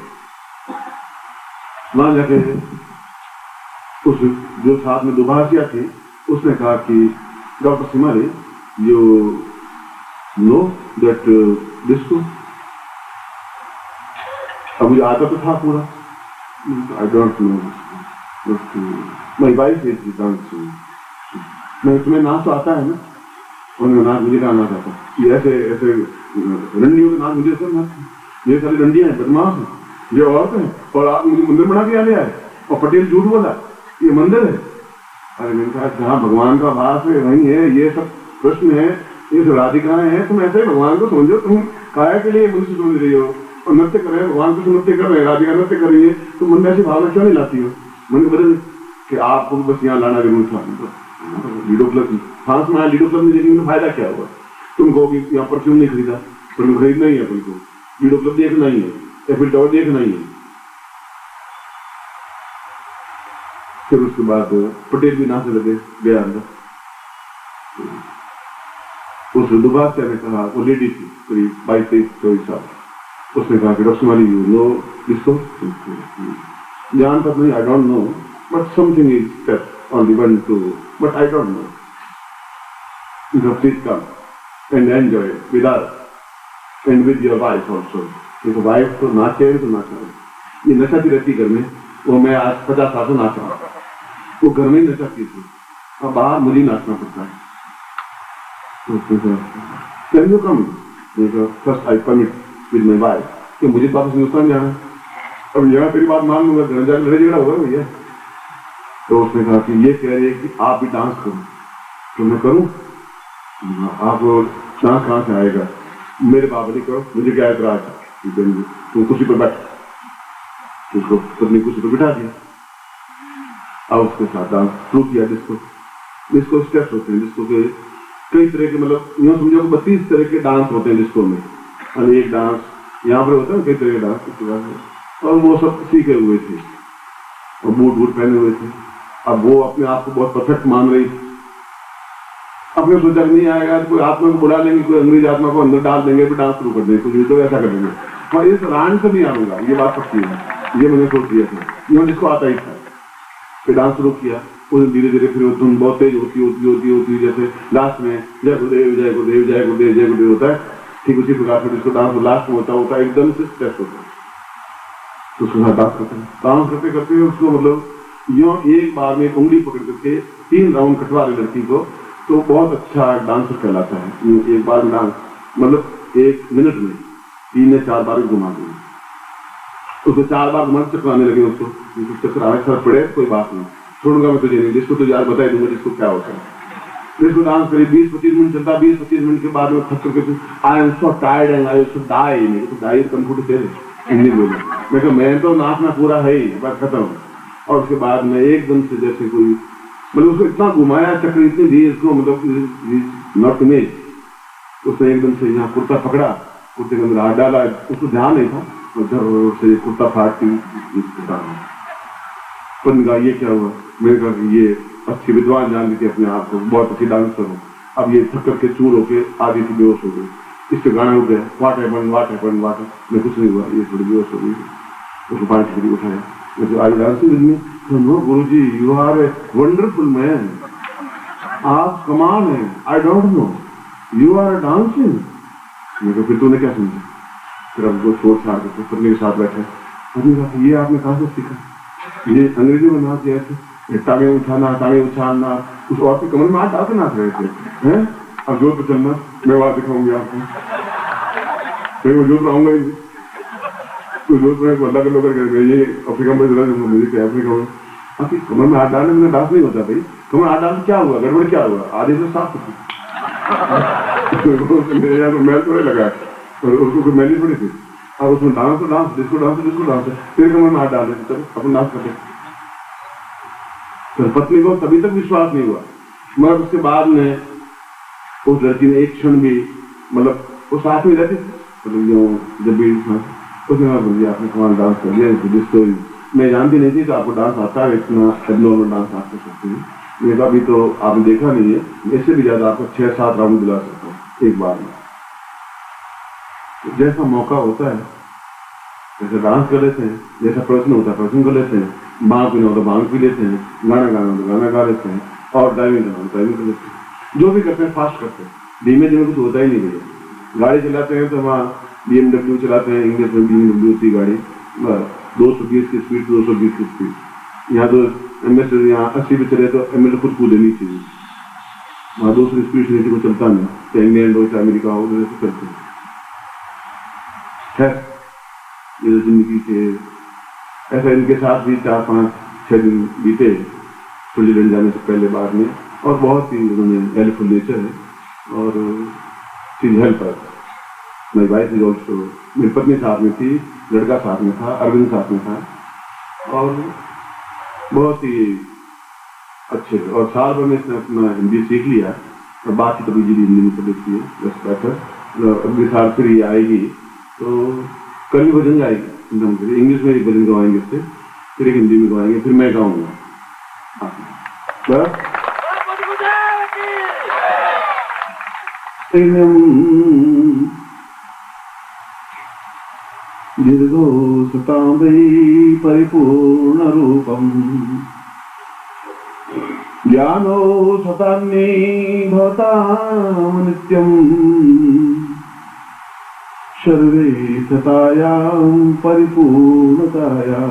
वहां जाके उस जो साथ में दुभाषिया थी, उसने कहा कि डॉक्टर सिमारी, यू नो दैट डिस्को? अब मुझे आता तो था पूरा, I don't know, my wife is dancing. मैं तुम्हें नाच तो आता है ना? उन्होंने नाच मुझे का नाच आता, ये ऐसे ऐसे रंडियों के नाच मुझे सब नाच, ये सारी रंडियां हैं, बदमाश हैं, ये औरत है, और आप मुझे मंदिर बना के आने आए, और पटेल झूठ बोला ये मंदिर है। अरे मैंने कहा जहाँ भगवान का वास है वहीं है, ये सब कृष्ण है, ये सब राधिकाएं हैं, तुम ऐसे भगवान को समझो, तुम काया के लिए मनुष्य समझ रही हो, और नृत्य कर रहे हैं, भगवान को नृत्य कर रहे हैं, राधिका नृत्य कर रही है, तुम मन में ऐसी भावना क्यों नहीं लाती हो? मैंने बदल कि आपको बस यहाँ लाना जरूर था। लीडो क्लब फ्रांस में आया, लीडो क्लब में देखने में फायदा क्या हुआ? तुम कहोगे यहाँ परफ्यूम नहीं खरीदा, पर खरीदना ही है, तुमको लीडो क्लब देखना ही है, एफिल टावर देखना ही है। फिर उसके बाद पटेल भी नाचने लगे, गया अंदर। उस दुबासिया ने कहा, वो लेडी थी करीब 22-23-24 साल, उसने कहा कि doctor Mali you know disco, जानता नहीं, आई don't no, but something is step on the one two, but I don't no, please come and enjoy with us and with your wife also. देखो wife तो नाचे तो नाचा, ये नचाती रहती घर में, वो मैं आज 50 साल से नाच रहा हूँ, वो घर में ही नचाती थी, अब बाहर मुझे नाचना पड़ता है। तो can you come, first I permit with my wife कि मुझे वापस हिंदुस्तान जाना है, अब यहाँ तेरी बात मान लूंगा, घर जाकर लड़ाई झगड़ा होगा भैया। तो उसने कहा कि ये कह रही है कि आप भी डांस करो, तो मैं करूँ, आप डांस कहाँ से आएगा, मेरे बाबा ने करो, मुझे क्या एतराज है, तुम कुर्सी पर बैठ, उसको पत्नी कुर्सी पर बिठा दिया, अब उसके साथ डांस शुरू किया। डिस्को स्टेप्स होते हैं, डिस्को के कई तरह के, मतलब यूँ समझो 32 तरह के डांस होते हैं डिस्को में, और एक डांस यहाँ पर होता है कई तरह के डांस, और वो सब सीखे हुए थे और बूट पहने हुए थे। अब वो अपने आप को बहुत परफेक्ट मान रही थी, अपने सोचा नहीं आएगा तो कोई आत्मा को बुला लेंगे, कोई अंग्रेज आत्मा को अंदर डाल देंगे, फिर डांस शुरू कर देंगे, कुछ तो ऐसा कर देंगे, और इस रान से नहीं आऊंगा, ये बात पक्की है, ये मैंने सोच दिया था, ये जिसको आता ही था। फिर डांस शुरू किया, उसे धीरे धीरे फिर धुन बहुत तेज होती, जैसे लास्ट में जय गुरुदेव जय गुरुदेव जय गुरुदेव जय गुरुदेव होता है, ठीक उसी प्रकार से जिसको डांस लास्ट में होता है एकदम से स्ट्रेस होता है, तो उसके साथ डांस करते हैं, डांस करते करते उसको मतलब यूँ एक बार में उंगली पकड़ करके 3 राउंड कटवा रहे लड़की को, तो बहुत अच्छा डांसर कहलाता है। एक बार में डांस मतलब 1 मिनट में 3 या 4 बार घुमा देंगे, उसको 4 बार घुमा चक्राने लगे, उसको चक्कर आने सर पड़े कोई बात नहीं, छोड़ूंगा मैं तुझे नहीं, जिसको तुझे आज बता दूंगा जिसको क्या होता है। जिसको डांस करी 20-25 मिनट चलता, 20-25 मिनट के बाद में थक करके I am so tired and I should die, मेरे को डाई कंप्यूटर से हिंदी बोले, मैं कहा मैं तो नाचना पूरा है ही, बात खत्म। और उसके बाद में एकदम से जैसे कोई मतलब उसको इतना घुमाया, चक्कर इतनी दी इसको, मतलब नॉट इमेज, उसने एकदम से यहाँ कुर्ता पकड़ा, कुर्ते के अंदर हाथ डाला, उसको ध्यान नहीं था, और जरूर से कुर्ता फाट के पर कहा ये क्या हुआ, मैंने कहा कि ये अच्छी विद्वान जान ली थी अपने आप को, बहुत अच्छी डांसर हो, अब ये थक करके चूर होके आधी से बेहोश हो गई, इससे गाना रुक गया, वाट हैपेंड मैं कुछ नहीं हुआ, ये थोड़ी बेहोश हो गई, उसको पानी से उठाया, I dancing with me, no गुरुजी you are a wonderful man, आप कमाल हैं, I don't know you are dancing. मैं कहा फिर तूने क्या समझा, फिर अब वो छोड़ छाड़ के पत्नी के साथ बैठे, पत्नी कहा ये आपने कहाँ से सीखा, ये अंग्रेजी में नाच दिया थे, टांगे उछालना, उस औरत के कमर में हाथ डाल के नाच रहे थे, हैं अब जोर पर चलना, मैं वहां दिखाऊंगी आपको, मैं वो जोर पर आऊंगा ही, तो जोर पर अल्लाह के लोग ये अफ्रीका में मुझे अफ्रीका में आपकी कमर में हाथ डालने में डांस नहीं होता भाई, कमर हाथ डालने क्या हुआ, गड़बड़ क्या हुआ, आधे से साफ होती मेरे यहाँ तो मैल थोड़े लगा, और उसको कोई मैली थोड़ी थी, और उसमें डांस तो डांस, डिस्को डांस है, फिर कमर में हाथ डाल देते, चलो अपन डांस करते। तो पत्नी को तभी तक विश्वास नहीं हुआ, मगर उसके बाद में उस लड़की ने एक क्षण भी मतलब वो साथ में रहती थी, जब भी उसने कहा बोलिए आपने कमाल डांस कर लिया, जिसको मैं जानती नहीं थी तो आपको डांस आता है, इतना एब्नॉर्मल डांस आप कर सकते हैं, मेरा अभी तो आपने देखा नहीं है, इससे भी ज्यादा आपको 6-7 राउंड दिला सकता हूँ एक बार में। तो जैसा मौका होता है जैसे डांस कर लेते हैं, जैसा प्रश्न होता है प्रश्न कर लेते हैं, बांग पीना होता है बांग पी लेते हैं, गाना गाना होता गाना गा लेते हैं, और ड्राइविंग करना ड्राइविंग कर लेते हैं, जो भी करते हैं फास्ट करते हैं, धीमे धीमे कुछ होता ही नहीं भैया। गाड़ी चलाते हैं तो वहाँ BMW चलाते हैं, इंग्लिश में BMW होती गाड़ी, 220 की स्पीड 220 की स्पीड, यहाँ तो MS यहाँ 80 पे चले तो MS खुद कूदे नहीं चाहिए, वहाँ 200 स्पीड से को चलता नहीं, चाहे इंग्लैंड हो चाहे अमेरिका हो तो चलते हैं। ये तो जिंदगी के ऐसा इनके साथ भी 4-5-6 दिन बीते स्विट्जरलैंड जाने से पहले बाद में, और बहुत ही उन्होंने हेल्पफुल नेचर है, और चीज हेल्प है। मेरी वाइफ इज ऑल्सो, मेरी पत्नी साथ में थी, लड़का साथ में था, अरविंद साथ में था, और बहुत ही अच्छे, और साल भर में इसने अपना हिंदी सीख लिया, और बात ही कभी जी हिंदी में कर देती है, बस बेहतर। अगले साल फिर ये आएगी तो कल भी भजन गाएगी, इंग्लिश में भजन गवाएंगे इससे, फिर एक हिंदी में गवाएंगे, फिर मैं गाऊंगा। निर्दोषतां वै परिपूर्णरूपम् ज्ञानो सतान्ये भवतां नित्यम् सर्वे सतायां परिपूर्णतायां।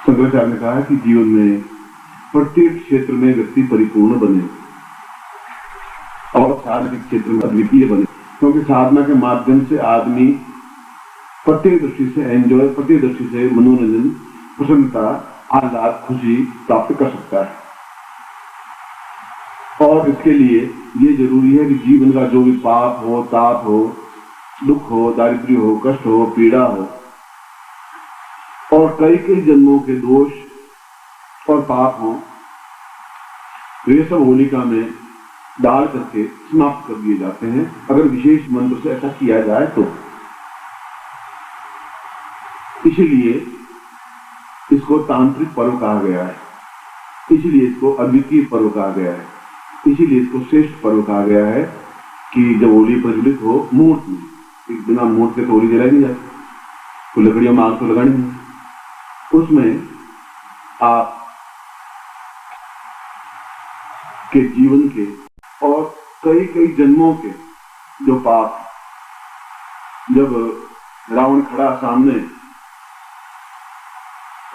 शंकराचार्य ने कहा कि जीवन में प्रत्येक क्षेत्र में व्यक्ति परिपूर्ण बने और साधक क्षेत्र में अद्वितीय बने, क्योंकि साधना के माध्यम से आदमी प्रत्येक दृष्टि से एंजॉय, प्रत्येक दृष्टि से मनोरंजन, प्रसन्नता, आह्लाद, खुशी प्राप्त कर सकता है। और इसके लिए ये जरूरी है कि जीवन का जो भी पाप हो, ताप हो, दुख हो, दारिद्र्य हो, कष्ट हो, पीड़ा हो और कई कई जन्मों के दोष और पाप हो, वे सब होलिका में डाल करके समाप्त कर दिए जाते हैं अगर विशेष मंत्र से ऐसा किया जाए तो। इसीलिए इसको तांत्रिक पर्व कहा गया है, इसीलिए इसको अद्वितीय पर्व कहा गया है, इसीलिए इसको श्रेष्ठ पर्व कहा गया है कि जब होली प्रज्वलित हो मूर्त में, एक बिना मूर्त के तो होली जलाई नहीं जाती, तो लकड़ियों में आग तो लगानी है, उसमें आप के जीवन के और कई कई जन्मों के जो पाप, जब रावण खड़ा सामने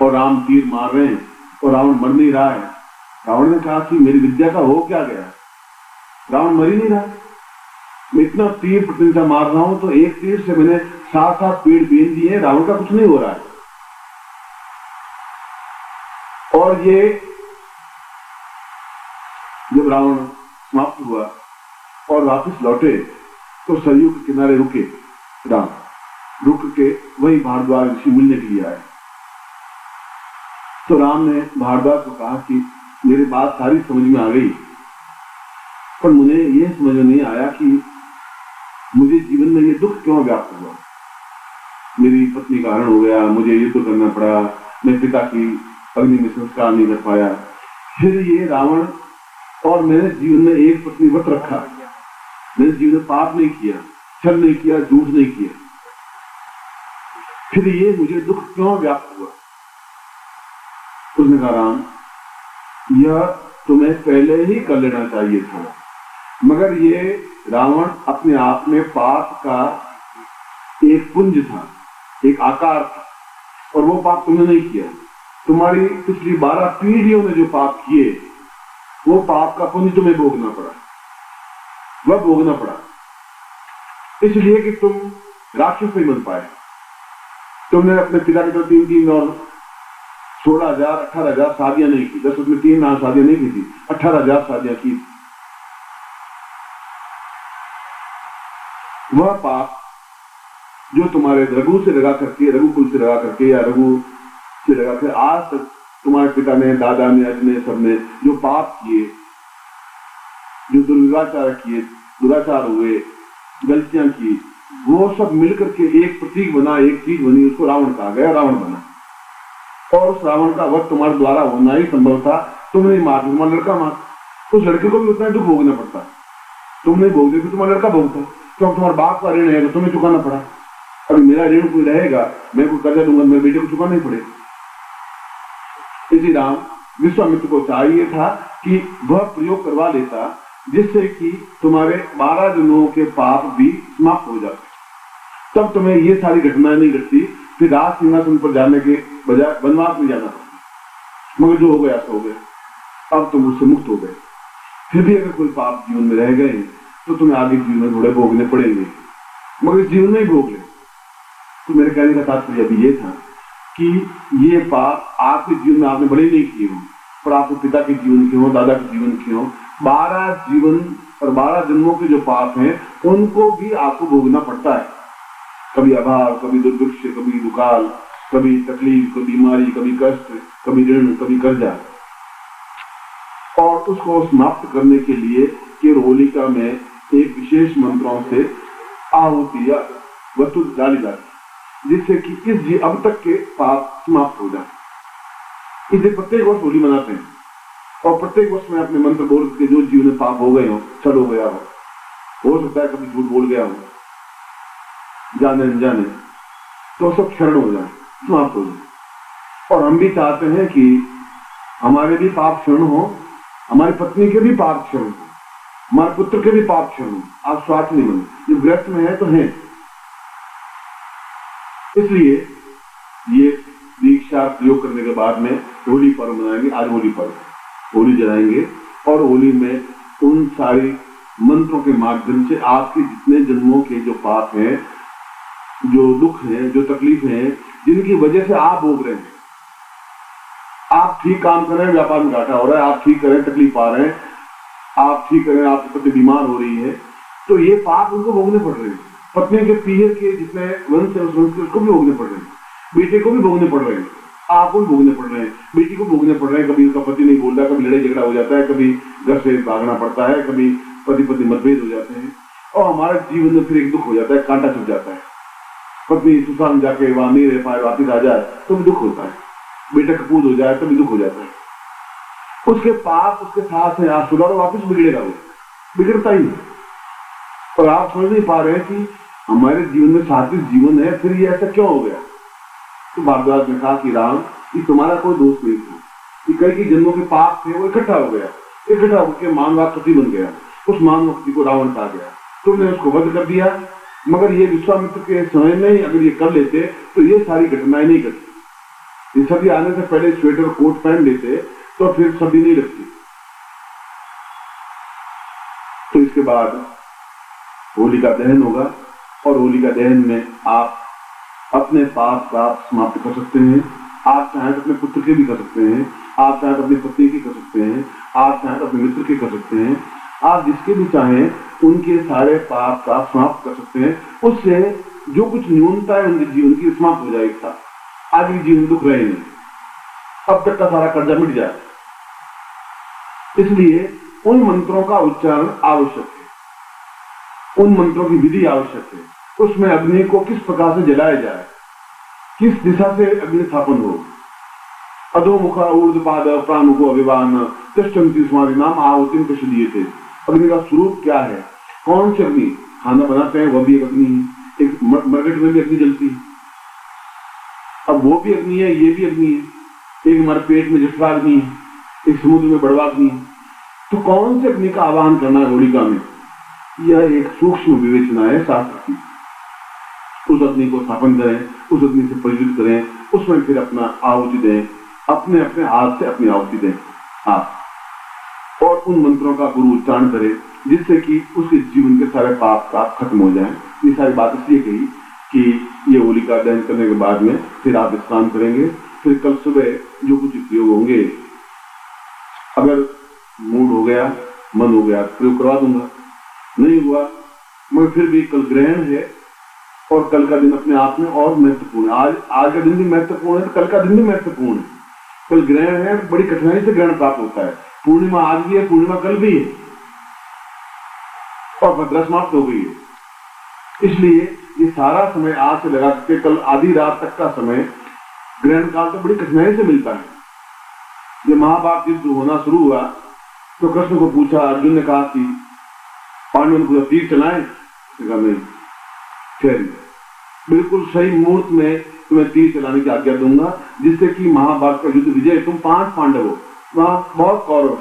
और राम तीर मार रहे हैं और रावण मर नहीं रहा है, रावण ने कहा कि मेरी विद्या का हो क्या गया, रावण मर ही नहीं रहा, मैं इतना तीर प्रतिदिन से मार रहा हूं तो एक तीर से मैंने 7-7 पेड़ बीन दिए, रावण का कुछ नहीं हो रहा है। और ये जब रावण समाप्त हुआ और वापस लौटे तो सरयू के किनारे रुके, राम रुक के वही भारद्वाज ऋषि मिलने के लिए आए। तो राम ने भारद्वाज को कहा कि मेरी बात सारी समझ में आ गई, पर मुझे यह समझ में नहीं आया कि मुझे जीवन में ये दुख क्यों व्याप्त हुआ। मेरी पत्नी का हरण हो गया, मुझे युद्ध करना पड़ा, मैं पिता की अग्नि में संस्कार नहीं कर पाया, फिर ये रावण, और मैंने जीवन में एक पत्नी व्रत रखा, मैंने जीवन में पाप नहीं किया, छल नहीं किया, झूठ नहीं किया, फिर ये मुझे दुख क्यों व्याप्त हुआ। उसने कहा राम, यह तुम्हें पहले ही कर लेना चाहिए था, मगर ये रावण अपने आप में पाप का एक पुंज था, एक आकार था, और वो पाप तुमने नहीं किया। तुम्हारी पिछली 12 पीढ़ियों में जो पाप किए वो पाप का पुण्य तुम्हें भोगना पड़ा, वह भोगना पड़ा, इसलिए कि तुम राक्षस नहीं बन पाए। तुमने अपने पिता के तो 3 और 16,000 18,000 शादियां नहीं की, 10 में 3 शादियां नहीं की थी, 18,000 शादियां की। वह पाप जो तुम्हारे रघु से लगा करके, रघुकुल से लगा करके या रघु से लगा कर आज तक तुम्हारे पिता ने, दादा ने, अजने सबने जो पाप किए, जो दुर्व्यवहार किए, दुराचार हुए, गलतियां की, वो सब मिलकर के एक प्रतीक बना, एक चीज बनी, उसको रावण कहा गया, रावण बना। और उस रावण का वध तुम्हारे द्वारा होना ही संभव था। तुमने मार, तुम्हारा लड़का मार, उस लड़के को भी उतना दुख भोगना पड़ता। तुमने भोग दिया, तुम्हारा लड़का भोगता, क्योंकि तुम्हारे बाप का ऋण है तो तुम्हें चुकाना पड़ा। अभी मेरा ऋण कोई रहेगा, मैं कोई कर्जा दूंगा, मेरे बेटे को चुकाना ही पड़ेगा। इसी राम विश्वामित्र को चाहिए था कि वह प्रयोग करवा लेता, जिससे कि तुम्हारे 12 जन्मों के पाप भी समाप्त हो जाते, तब तुम्हें ये सारी घटनाएं नहीं घटती, फिर राज सिंहासन पर जाने के बजाय वनवास में जाना पड़ता। मगर जो हो गया सो हो गया, अब तुम उससे मुक्त हो गए। फिर भी अगर कोई पाप जीवन में रह गए तो तुम्हें आगे जीवन में थोड़े भोगने पड़ेंगे, मगर जीवन में ही भोग ले। तो मेरे कहने का तात्पर्य अभी ये था कि ये पाप आपके जीवन में आपने बड़े नहीं किए हो, पर आपके पिता के जीवन के हो, दादा के जीवन के हो, 12 जीवन और 12 जन्मों के जो पाप हैं उनको भी आपको भोगना पड़ता है। कभी अभाव, कभी दुर्भिक्ष, कभी दुकाल, कभी तकलीफ, कभी बीमारी, कभी कष्ट, कभी ऋण, कभी कर्जा। और उसको समाप्त करने के लिए केवल होलिका में एक विशेष मंत्रों से आहुति या वस्तु डाली जाती, जिससे कि इस अब तक के पाप समाप्त हो जाए। इसे प्रत्येक वर्ष होली मनाते हैं और प्रत्येक वर्ष में अपने मंत्र बोल के जो जीवन में पाप हो गए हो, छल हो गया हो सकता है कभी झूठ बोल गया हो, जाने अनजाने, तो सब क्षरण हो जाए, समाप्त हो जाए। और हम भी चाहते हैं कि हमारे भी पाप क्षरण हो, हमारी पत्नी के भी पाप क्षरण हो, हमारे पुत्र के भी पाप क्षरण हो। आप स्वार्थ नहीं बने, जब ग्रस्त में है तो है। इसलिए ये दीक्षा प्रयोग करने के बाद में होली पर्व मनाएंगे। आज होली पर्व, होली जलाएंगे और होली में उन सारी मंत्रों के माध्यम से आपके जितने जन्मों के जो पाप हैं, जो दुख हैं, जो तकलीफ हैं, जिनकी वजह से आप भोग रहे हैं, आप ठीक काम कर रहे हैं, व्यापार में घाटा हो रहा है, आप ठीक करें, तकलीफ पा रहे हैं, आप ठीक करें, आपकी पत्नी बीमार हो रही है, तो ये पाप उनको भोगने पड़ रहे हैं। पत्नी के पीहर के जितने वंश है उस वंश के उसको भी भोगने पड़ रहे हैं, बेटे को भी भोगने पड़ रहे हैं, आपको भी भोगने पड़ रहे हैं, बेटी को भोगने पड़ रहे हैं। कभी उसका पति नहीं बोल रहा, कभी लड़ाई झगड़ा हो जाता है, कभी घर से भागना पड़ता है, कभी पति पत्नी मतभेद हो जाते हैं और हमारे जीवन में फिर एक दुख हो जाता है, कांटा चुभ जाता है। पत्नी ससुराल में जाके वहां नहीं रह पाए, वापिस आ जाए तो भी दुख होता है, बेटा कपूत हो जाए तो भी दुख हो जाता है। उसके पाप उसके साथ है, आप सुधारो वापिस बिगड़ेगा, वो बिगड़ता ही। और आप समझ नहीं पा रहे हैं कि हमारे जीवन में सात्विक जीवन है, फिर ये ऐसा क्यों हो गया। तो भारद्वाज ने कहा कि राम, ये तुम्हारा कोई दोष नहीं था, कि कई जन्मों के पाप थे वो इकट्ठा हो गया, इकट्ठा होकर मानवाकृति बन गया, उस मानवाकृति को रावण कहा गया, तुमने उसको वध कर दिया। मगर ये विश्वामित्र के समय में ही अगर ये कर लेते तो ये सारी घटनाएं नहीं घटती। ये सभी आने से पहले स्वेटर कोट पहन लेते तो फिर सभी नहीं लगती। तो इसके बाद होलिका दहन होगा और होलिका दहन में आप अपने पाप का समाप्त कर सकते हैं। आप चाहें तो अपने पुत्र के भी कर सकते हैं, आप चाहें तो अपनी पत्नी की कर सकते हैं, आप चाहें तो अपने मित्र के कर सकते हैं, आप जिसके भी चाहें उनके सारे पाप का समाप्त कर सकते हैं। उससे जो कुछ न्यूनता है उनके जीवन की समाप्त हो जाएगी, था आगे जीवन दुख रहे नहीं, अब तक का सारा कर्जा मिट जाए। इसलिए उन मंत्रों का उच्चारण आवश्यक है, उन मंत्रों की विधि आवश्यक है। उसमें अग्नि को किस प्रकार से जलाया जाए, किस दिशा से अग्नि स्थापन हो। अधोमुखा ऊर्ध्वपाद प्रामुखो अभिवान तिष्ठन्ति स्मारी नाम आहुतिम प्रशदीयते। अग्नि का स्वरूप क्या है, कौन सी अग्नि, खाना बनाते हैं वह भी एक अग्नि है, एक मरकट में भी अग्नि जलती है, अब वो भी अग्नि है, ये भी अग्नि है, एक हमारे पेट में जठरा अग्नि है, एक समुद्र में बड़वा अग्नि है। तो कौन सी अग्नि का आह्वान करना है होलिका में, यह एक सूक्ष्म विवेचना है शास्त्र की। उस अग्नि को स्थापन करें, उस अग्नि से परिचित करें, उसमें फिर अपना आहुति दें, अपने अपने हाथ से अपनी आहुति दें आप, और उन मंत्रों का गुरु उच्चारण करें जिससे कि उसके जीवन के सारे पाप का खत्म हो जाए। ये सारी बात इसलिए कही कि ये होलिका दहन करने के बाद में फिर आप स्नान करेंगे, फिर कल सुबह जो कुछ प्रयोग होंगे, अगर मूड हो गया, मन हो गया, प्रयोग करवा दूंगा, नहीं हुआ मगर फिर भी कल ग्रहण है और कल का दिन अपने आप में और महत्वपूर्ण है। आज का दिन भी महत्वपूर्ण है तो कल का दिन भी महत्वपूर्ण है। कल ग्रहण है, बड़ी कठिनाई से ग्रहण प्राप्त होता है, पूर्णिमा आज भी है, पूर्णिमा कल भी है और भद्रा समाप्त हो गई है। इसलिए ये सारा समय आज से लगा के कल आधी रात तक का समय ग्रहण काल तो बड़ी कठिनाई से मिलता है। जब महाभारत युद्ध होना शुरू हुआ तो कृष्ण को पूछा, अर्जुन ने कहा कि पांडवों को तीर चलाएं, नहीं, फिर बिल्कुल सही मुहूर्त में तुम्हें तीर चलाने की आज्ञा दूंगा जिससे कि महाभारत का युद्ध विजय। तुम 5 पांडव हो, वहां बहुत कौरव,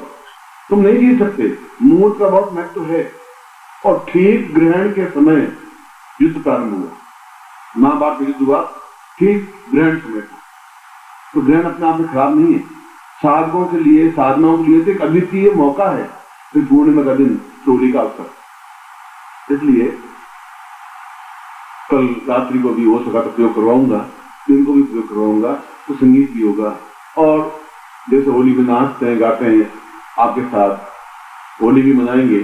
तुम नहीं जीत सकते, मुहूर्त का बहुत महत्व है। और ठीक ग्रहण के समय युद्ध प्रारंभ हुआ, महाभारत का युद्ध हुआ ठीक ग्रहण समय था। तो ग्रहण अपने आप में खराब नहीं है, साधकों के लिए, साधनाओं के लिए तो एक अद्वितीय मौका है। फिर पूर्णिमा का दिन, होली का अवसर, इसलिए कल रात्रि को भी हो सका तो प्रयोग करवाऊंगा, दिन को भी प्रयोग करवाऊंगा, तो संगीत भी होगा। और जैसे होली में नाचते हैं, गाते हैं, आपके साथ होली भी मनाएंगे,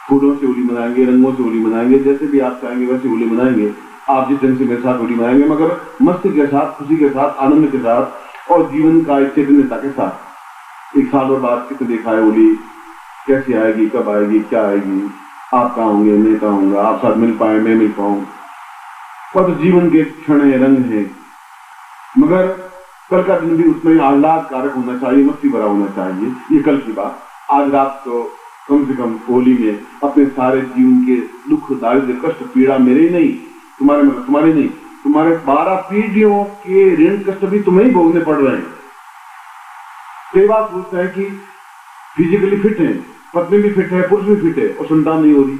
फूलों से होली मनाएंगे, रंगों से होली मनाएंगे, जैसे भी आप चाहेंगे वैसे होली मनाएंगे। आप जिस ढंग से मेरे साथ होली मनाएंगे, मगर मस्ती के साथ, खुशी के साथ, आनंद के साथ और जीवन का एक चैतन्यता के साथ। एक साल और बाद कितने देखा है होली कैसी आएगी, कब आएगी, क्या आएगी, आप कहाँ होंगे, मैं कहाँ होऊंगा, आप साथ मिल पाए, मैं मिल पाऊं, और तो जीवन के क्षण है, रंग है। मगर कल का दिन भी उसमें आह्लाद कारक होना चाहिए, मस्ती भरा होना चाहिए। ये कल की बात। आज रात तो कम से कम होली में अपने सारे जीवन के दुख, दारिद्र्य, कष्ट, पीड़ा मेरे ही नहीं, तुम्हारे नहीं, तुम्हारे 12 पीढ़ियों के ऋण कष्ट भी तुम्हें ही भोगने पड़ रहे हैं। कई बार पूछते हैं कि फिजिकली फिट है, पत्नी भी फिट है, पुरुष भी फिट है और संतान नहीं हो रही।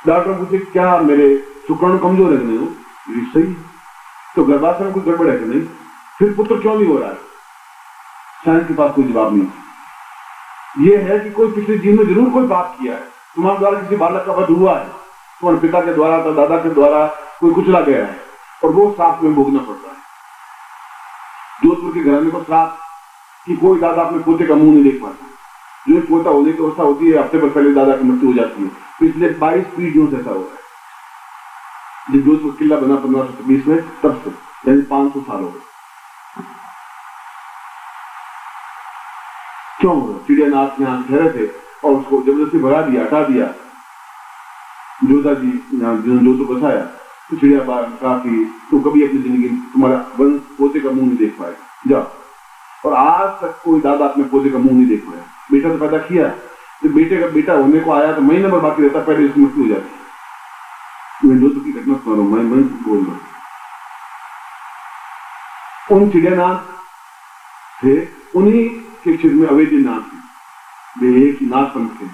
डॉक्टर पूछे क्या मेरे शुक्राणु कमजोर है कि नहीं? ये सही, तो गर्भाशय में कुछ गड़बड़ है कि नहीं? फिर पुत्र क्यों नहीं हो रहा है? साइंस के पास कोई जवाब नहीं। ये है कि कोई पिछले जीवन में जरूर कोई पाप किया है, तुम्हारे द्वारा किसी बालक का वध हुआ है, तुम्हारे पिता के द्वारा, दादा के द्वारा कोई कुचला गया है और वो श्राप में भोगना पड़ता है। जोधपुर के घराने को श्राप कि कोई दादा अपने पोते का मुंह नहीं देख पाता। जो पोता होने की अवस्था होती है, हफ्ते पर पहले दादा की मृत्यु हो जाती है। पिछले 22 पीढ़ियों से ऐसा हो रहा है। जब जोधपुर किला बना 1520 में, तब से यानी 500 साल हो गए। क्यों हो रहा? चिड़ियानाथ यहाँ ठहरे थे और उसको जबरदस्ती भगा दिया, हटा दिया। जोधा जी जो तो बसाया, तो चिड़िया कहा कि तू कभी अपनी जिंदगी तुम्हारा वंश पोते का मुंह नहीं देख पाए, जा। और आज तक कोई दादा अपने पोते का मुंह नहीं देख पाया। बेटा तो पैदा किया, तो बेटे का बेटा होने को आया तो महीने भर बाकी रहता, पहले इसकी मृत्यु हो जाती। मैं जोधपुर की घटना सुना रहा हूं, मैं बोल रहा हूं। उन चिड़ियानाथ थे, उन्हीं के क्षेत्र में अवैधनाथ थे, वे एक ही नाथ पंथ के।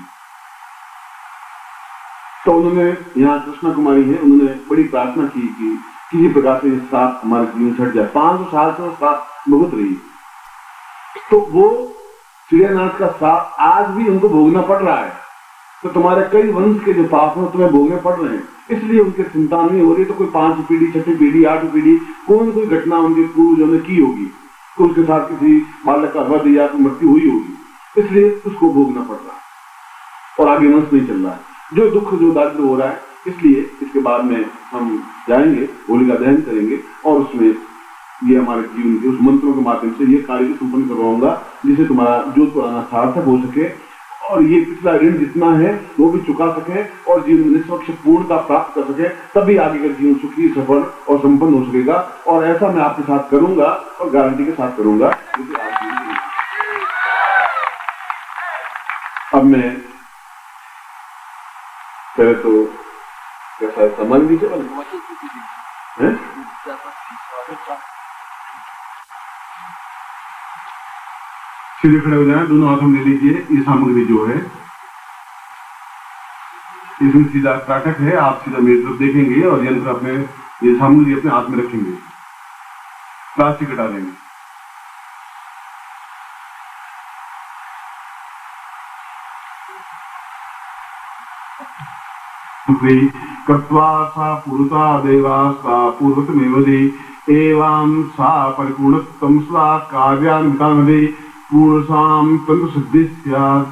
तो उन्होंने, यहाँ कृष्णा कुमारी है, उन्होंने बड़ी प्रार्थना की कि किसी प्रकार से श्राप हमारे जीवन छट जाए। 500 साल से वो श्राप भुगत रही। तो वो चिड़ियानाथ का श्राप आज भी उनको भोगना पड़ रहा है। तो तुम्हारे कई वंश के जो पाप हैं तुम्हें भोगने पड़ रहे हैं, इसलिए उनके संतान नहीं हो रही। तो कोई 5 पीढ़ी, 6 पीढ़ी, 8 पीढ़ी कोई घटना उनके पूर्वजों ने की होगी, तो उसके साथ किसी बालक का वध या मृत्यु हुई होगी, इसलिए उसको भोगना पड़ रहा है और आगे वंश नहीं चल रहा है। जो दुख, जो दारिद्र हो रहा है, इसलिए इसके बाद में हम जाएंगे, होलिका दहन करेंगे और उसमें ये हमारे जीवन के उस मंत्रों के माध्यम से ये कार्य संपन्न करवाऊंगा, जिससे तुम्हारा जोधपुर आना सार्थक हो सके और ये पिछला ऋण जितना है वो भी चुका सके और जीवन में निष्पक्ष पूर्णता प्राप्त कर सके। तभी आगे का जीवन सुखी, सफल और संपन्न हो सकेगा। और ऐसा मैं आपके साथ करूंगा और गारंटी के साथ करूंगा। अब मैं पहले तो कैसा है, सम्मान दीजिए है? सीधे खड़े हो जाए, दोनों हाथों में ले लीजिए। ये सामग्री जो है इसमें सीधा काटक है, आप सीधा मेरी तरफ देखेंगे और यंत्र अपने, ये सामग्री अपने हाथ में रखेंगे, प्लास्टिक हटा देंगे। कृत्वा सा पूर्वता देवा सा पूर्वतमेव दे एवं सा परिपूर्णत्वं स्वा कार्यान्वितानदे पूर्णसाम तंत्र सिद्धि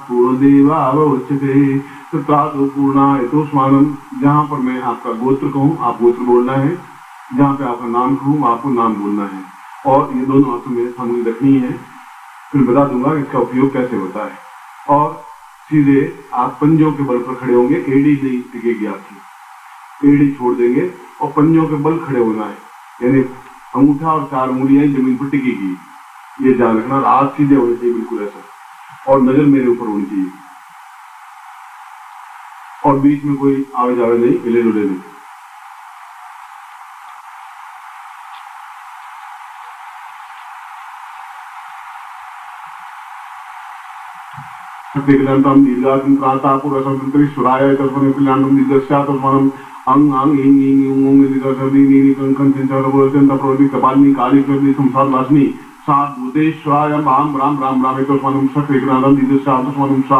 पूर्णदेवावच्यते तत्रादो पूर्णा यतोस्मानम। जहाँ पर मैं आपका गोत्र कहूँ आप गोत्र बोलना है, जहाँ पे आपका नाम कहूँ आपको नाम बोलना है और ये दोनों हाथों में सामग्री रखनी है। फिर बता दूंगा इसका उपयोग कैसे होता है। और सीधे आप पंजों के बल पर खड़े होंगे, एड़ी नहीं टिकेगी आपकी, एड़ी छोड़ देंगे और पंजों के बल खड़े होना है, यानी अंगूठा और 4 उंगलियां जमीन पर टिकेगी, ये ध्यान रखना। हाथ सीधे होने चाहिए बिल्कुल ऐसा और नजर मेरे ऊपर होनी चाहिए और बीच में कोई आवे जावे नहीं, हिले डुले नहीं। सत्यग्रंथम दीर्घासम प्रांतापुरसंतरिश्वराय तस्मने कल्याणम दीर्घस्यात्मनम अंग अंग इंग इंग उंग दीर्घसर्दी नीनि कंकन चंचलपुरचंद प्रवृत्ति कपालनी काली प्रवृत्ति संसार वासनी सात भूतेश्वराय राम राम राम राम तस्मनम सत्यग्रंथम दीर्घस्यात्मनम सा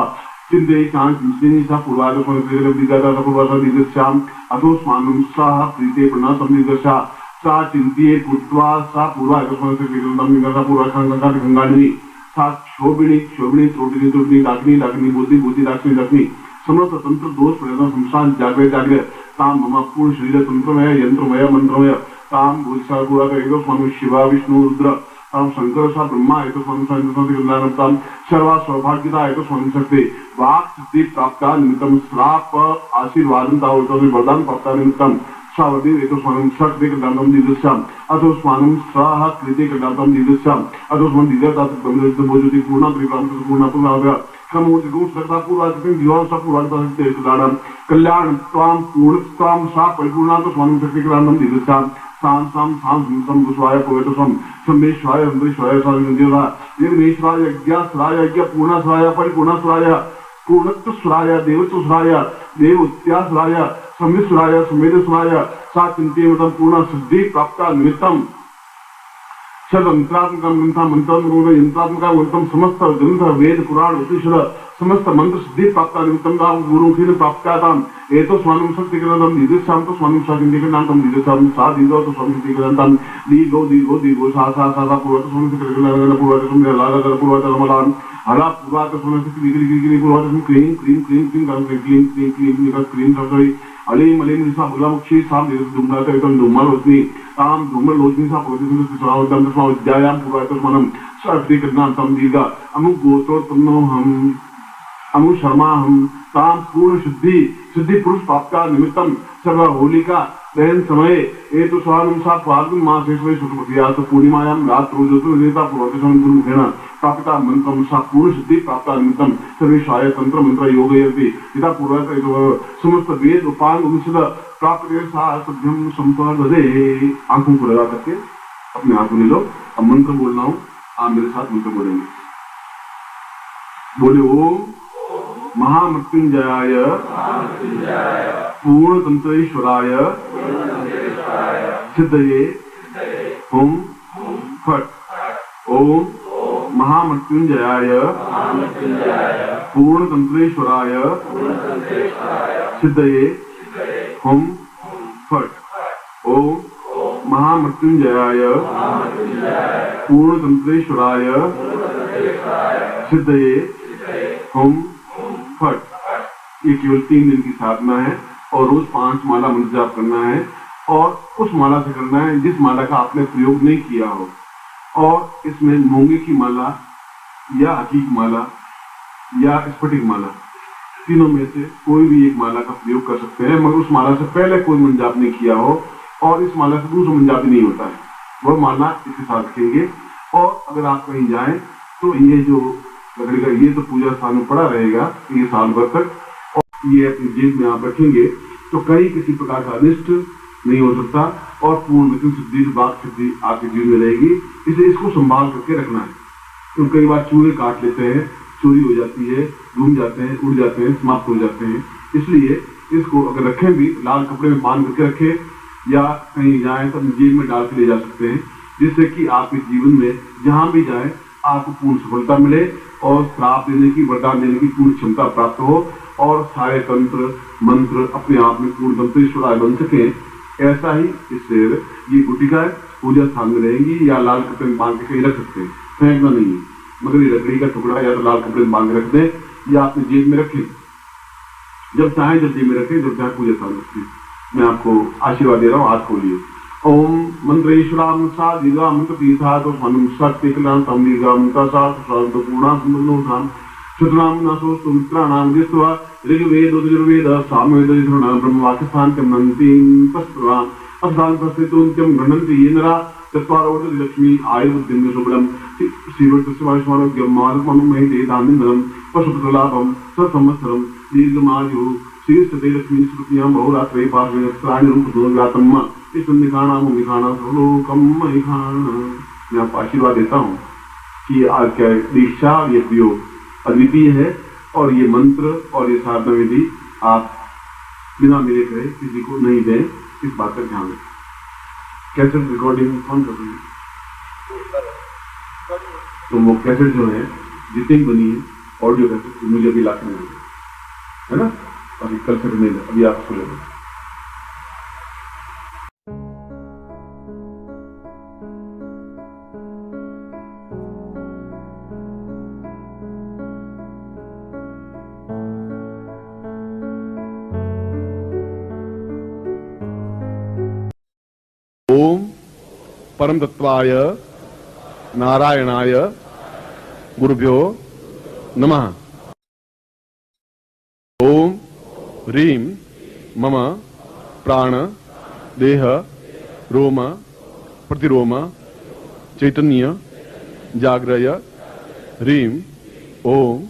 चिंते चांद चिंतनी सा पूर्वाद तस्मने दीर्घाता पूर्वाद दीर्घस्याम अतोस्मानम सा प्रीते प्रणतम दीर्घस्या सा चिंतिये कृत्वा सा पूर्वाद तस्मने सत्यग्रंथम दीर्घाता पूर्वाद गंगानी शोभिणी शोभिणी त्रोटिनी त्रोटिनी डाकिनी डाकिनी बुद्धि बुद्धि डाकिनी डाकिनी समस्त तंत्र दोष प्रयत्न संस्थान जागृत जागृत ताम मम पूर्ण शरीर तंत्रमय यंत्रमय मंत्रमय ताम भूषा गुड़ा एक स्वामी शिवा विष्णु रुद्र ताम शंकर सा ब्रह्मा एक स्वामी ताम सर्वा सौभाग्यता एक स्वामी शक्ति वाक सिद्धि प्राप्त निमित्तम श्राप आशीर्वाद वरदान प्राप्त निमित्तम सावधि एक स्वामी शक्ति दंडम दीदस्याम अथो स्वानम स्वाहा कृति दंडम दीदस्याम अथो स्वामी दीदता ब्रह्मज्योति पूर्ण त्रिप्रांत पूर्ण पूर्ण कल्याण त्वाम पूर्ण त्वाम सा परिपूर्णा तो स्वामी शक्ति क्रांतम दिवसाम साम साम साम सम गुस्वाय पवित्र सम समेश्वाय अंतरिश्वाय स्वामी देवता निर्मेश्वाय यज्ञास्वाय यज्ञ पूर्णस्वाय परिपूर्णस्वाय पूर्णत्वस्वाय देवत्वस्वाय देवत्यास्वाय समिस्वाय समेधस्वाय सा चिंतेमतम पूर्ण सिद्धि प्राप्त निमित्तम सर्वंत्रात्मकम ग्रंथ मंत्रात्मक यंत्रात्मका ग्रंथम समस्त ग्रंथ वेद पुराण उपनिषद समस्त मंत्र सिद्धि प्राप्त निमित्तम गाम गुरुमुखेन प्राप्ताताम एतो स्वामी शक्ति ग्रंथम निदिशाम तो स्वामी शक्ति ग्रंथम निदिशाम सा दीदो तो स्वामी शक्ति ग्रंथम दीगो दीगो दीगो सा सा सा पूर्वत स्वामी शक्ति ग्रंथम पूर्वत स्वामी लाला पूर्वत रमलान हरा पूर्वत स्वामी शक्ति गिरी पूर्वत क्रीम क्रीम क्रीम क्रीम क्रीम क्रीम क्रीम क्रीम क्रीम क्रीम सॉरी अलीम अलीम निसा बुलामुखी साम दुम्ना तो एकदम दुम्मा लोचनी ताम दुम्मा लोचनी सा पवित्र सुरावदम तो स्वाध्यायाम पूर्वत मनम सर्वति करना तम दीगा अमु गोत्रो तन्नो हम अमु शर्मा हम ताम पूर्ण सिद्धि पुरुष प्राप्त निमित्तम सर्व होलिका दहन समय ये तो स्वामी सा फाल्गुन मास शुक्लपक्षिया तो पूर्णिमायाम रात्रो ज्योतिर्देवता पूर्वत मुखेन प्राप्त मंत्रम सा पूर्ण सिद्धि प्राप्त निमित्तम सर्वेशाय तंत्र मंत्र योग यदा पूर्वत समस्त वेद उपांग उपनिषद प्राप्त सा सभ्यम संपदे। आंखों को लगा करके अपने हाथ में लो। अब मंत्र बोलना हूं, आप मेरे साथ मंत्र बोलेंगे। बोले ओम महामृत्युंजयाय पूर्णतंत्रेश्वराय सिद्धये हुम फट। ओम महामृत्युंजयाय पूर्णतंत्रेश्वराय सिद्धये हुम फट। ओम महामृत्युंजयाय पूर्णतंत्रेश्वराय सिद्धये हुम फट। ये केवल 3 दिन की साधना है और रोज 5 माला मंत्र जाप करना है और उस माला से करना है जिस माला का आपने प्रयोग नहीं किया हो। और इसमें मूंगे की माला या हकीक माला या स्फटिक माला, तीनों में से कोई भी एक माला का प्रयोग कर सकते हैं, मगर उस माला से पहले कोई मंत्र जाप नहीं किया हो और इस माला से दूसरा मंत्र जाप नहीं होता है, वह माला इसके साथ रखेंगे। और अगर आप कहीं जाएं तो ये जो लकड़ी का ये तो पूजा स्थान में पड़ा रहेगा ये साल भर तक, और ये अपनी जेब में आप रखेंगे तो कहीं किसी प्रकार का अनिष्ट नहीं हो सकता और पूर्ण सिद्धि बात सिद्धि आपके जीवन में रहेगी। इसे इसको संभाल करके रखना है। तो कई बार चूहे काट लेते हैं, चोरी हो जाती है, घूम जाते हैं, उड़ जाते हैं, समाप्त हो जाते हैं। इसलिए इसको अगर रखें भी लाल कपड़े में बांध करके रखें या कहीं जाए तो जेब में डाल के ले जा सकते हैं, जिससे कि आपके जीवन में जहां भी जाए आपको पूर्ण सफलता मिले और श्राप देने की वरदान देने की पूर्ण क्षमता प्राप्त हो और सारे तंत्र मंत्र अपने आप में पूर्ण तंत्रेश्वराय बन सके। ऐसा ही इससे ये गुटिका पूजा स्थान में रहेंगी या लाल कपड़े में बांध के कहीं रख सकते हैं, फेंकना नहीं है, मगर ये लकड़ी का टुकड़ा या तो लाल कपड़े में बांध के रख दें या अपने जेब में रखें, जब चाहे जब जेब में रखें, जब चाहे पूजा स्थान रखें। मैं आपको आशीर्वाद दे रहा हूँ, हाथ खोलिए। ओम मंत्रेश्वराम सा दीर्घा मंत्र तीर्था तो सत्य तम दीर्घा मंत्र सा पूर्णा सुंदर चतुर्नाम नसोस्तु मित्राणाम जिस्वा ऋग्वेद यजुर्वेद सामवेद यजुर्नाम ब्रह्मवाक्यस्थान नन्ति तस्वाम अस्थान तस्थितुन्त्यम गणन्ति येनरा चत्वारोर्ध लक्ष्मी आयुर्बुद्धिं शुभ्रम श्रीवर्तस्वाश्वरोग्यम मानसमं महिते दानिन्द्रम पशुपतलाभम सत्संवत्सरम दीर्घमायु श्रीस्ते लक्ष्मी स्मृतियां बहुरात्रे पार्श्वे प्राणी रूप दोगातम्मा इस निखाणाम निखाणा सर्वलोकम महिखाणा। मैं आपको आशीर्वाद देता हूँ कि आज का दीक्षा और ये प्रयोग अद्वितीय है और ये मंत्र और ये साधना विधि आप बिना मेरे कहे किसी को नहीं दें, इस बात का ध्यान रखें। कैसेट रिकॉर्डिंग कौन कर रहे हैं? तो वो कैसेट जो है जितनी बनी है ऑडियो कैसेट मुझे अभी लाख में है ना, अभी कल से नहीं, अभी आप सुनेंगे। ओम परम तत्वाय नारायणाय गुरुभ्यो नमः। ओम ह्रीं मम प्राण देह रोम प्रतिरोम चैतन्य जाग्रय ह्रीं ओम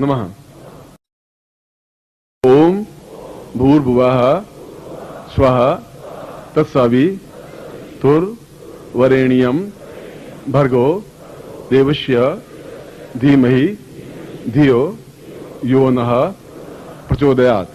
नमः। ओम भूर्भुवः स्वः तत्सवितुर्वरेण्यं भर्गो देवस्य धीमहि धियो यो नः प्रचोदयात्।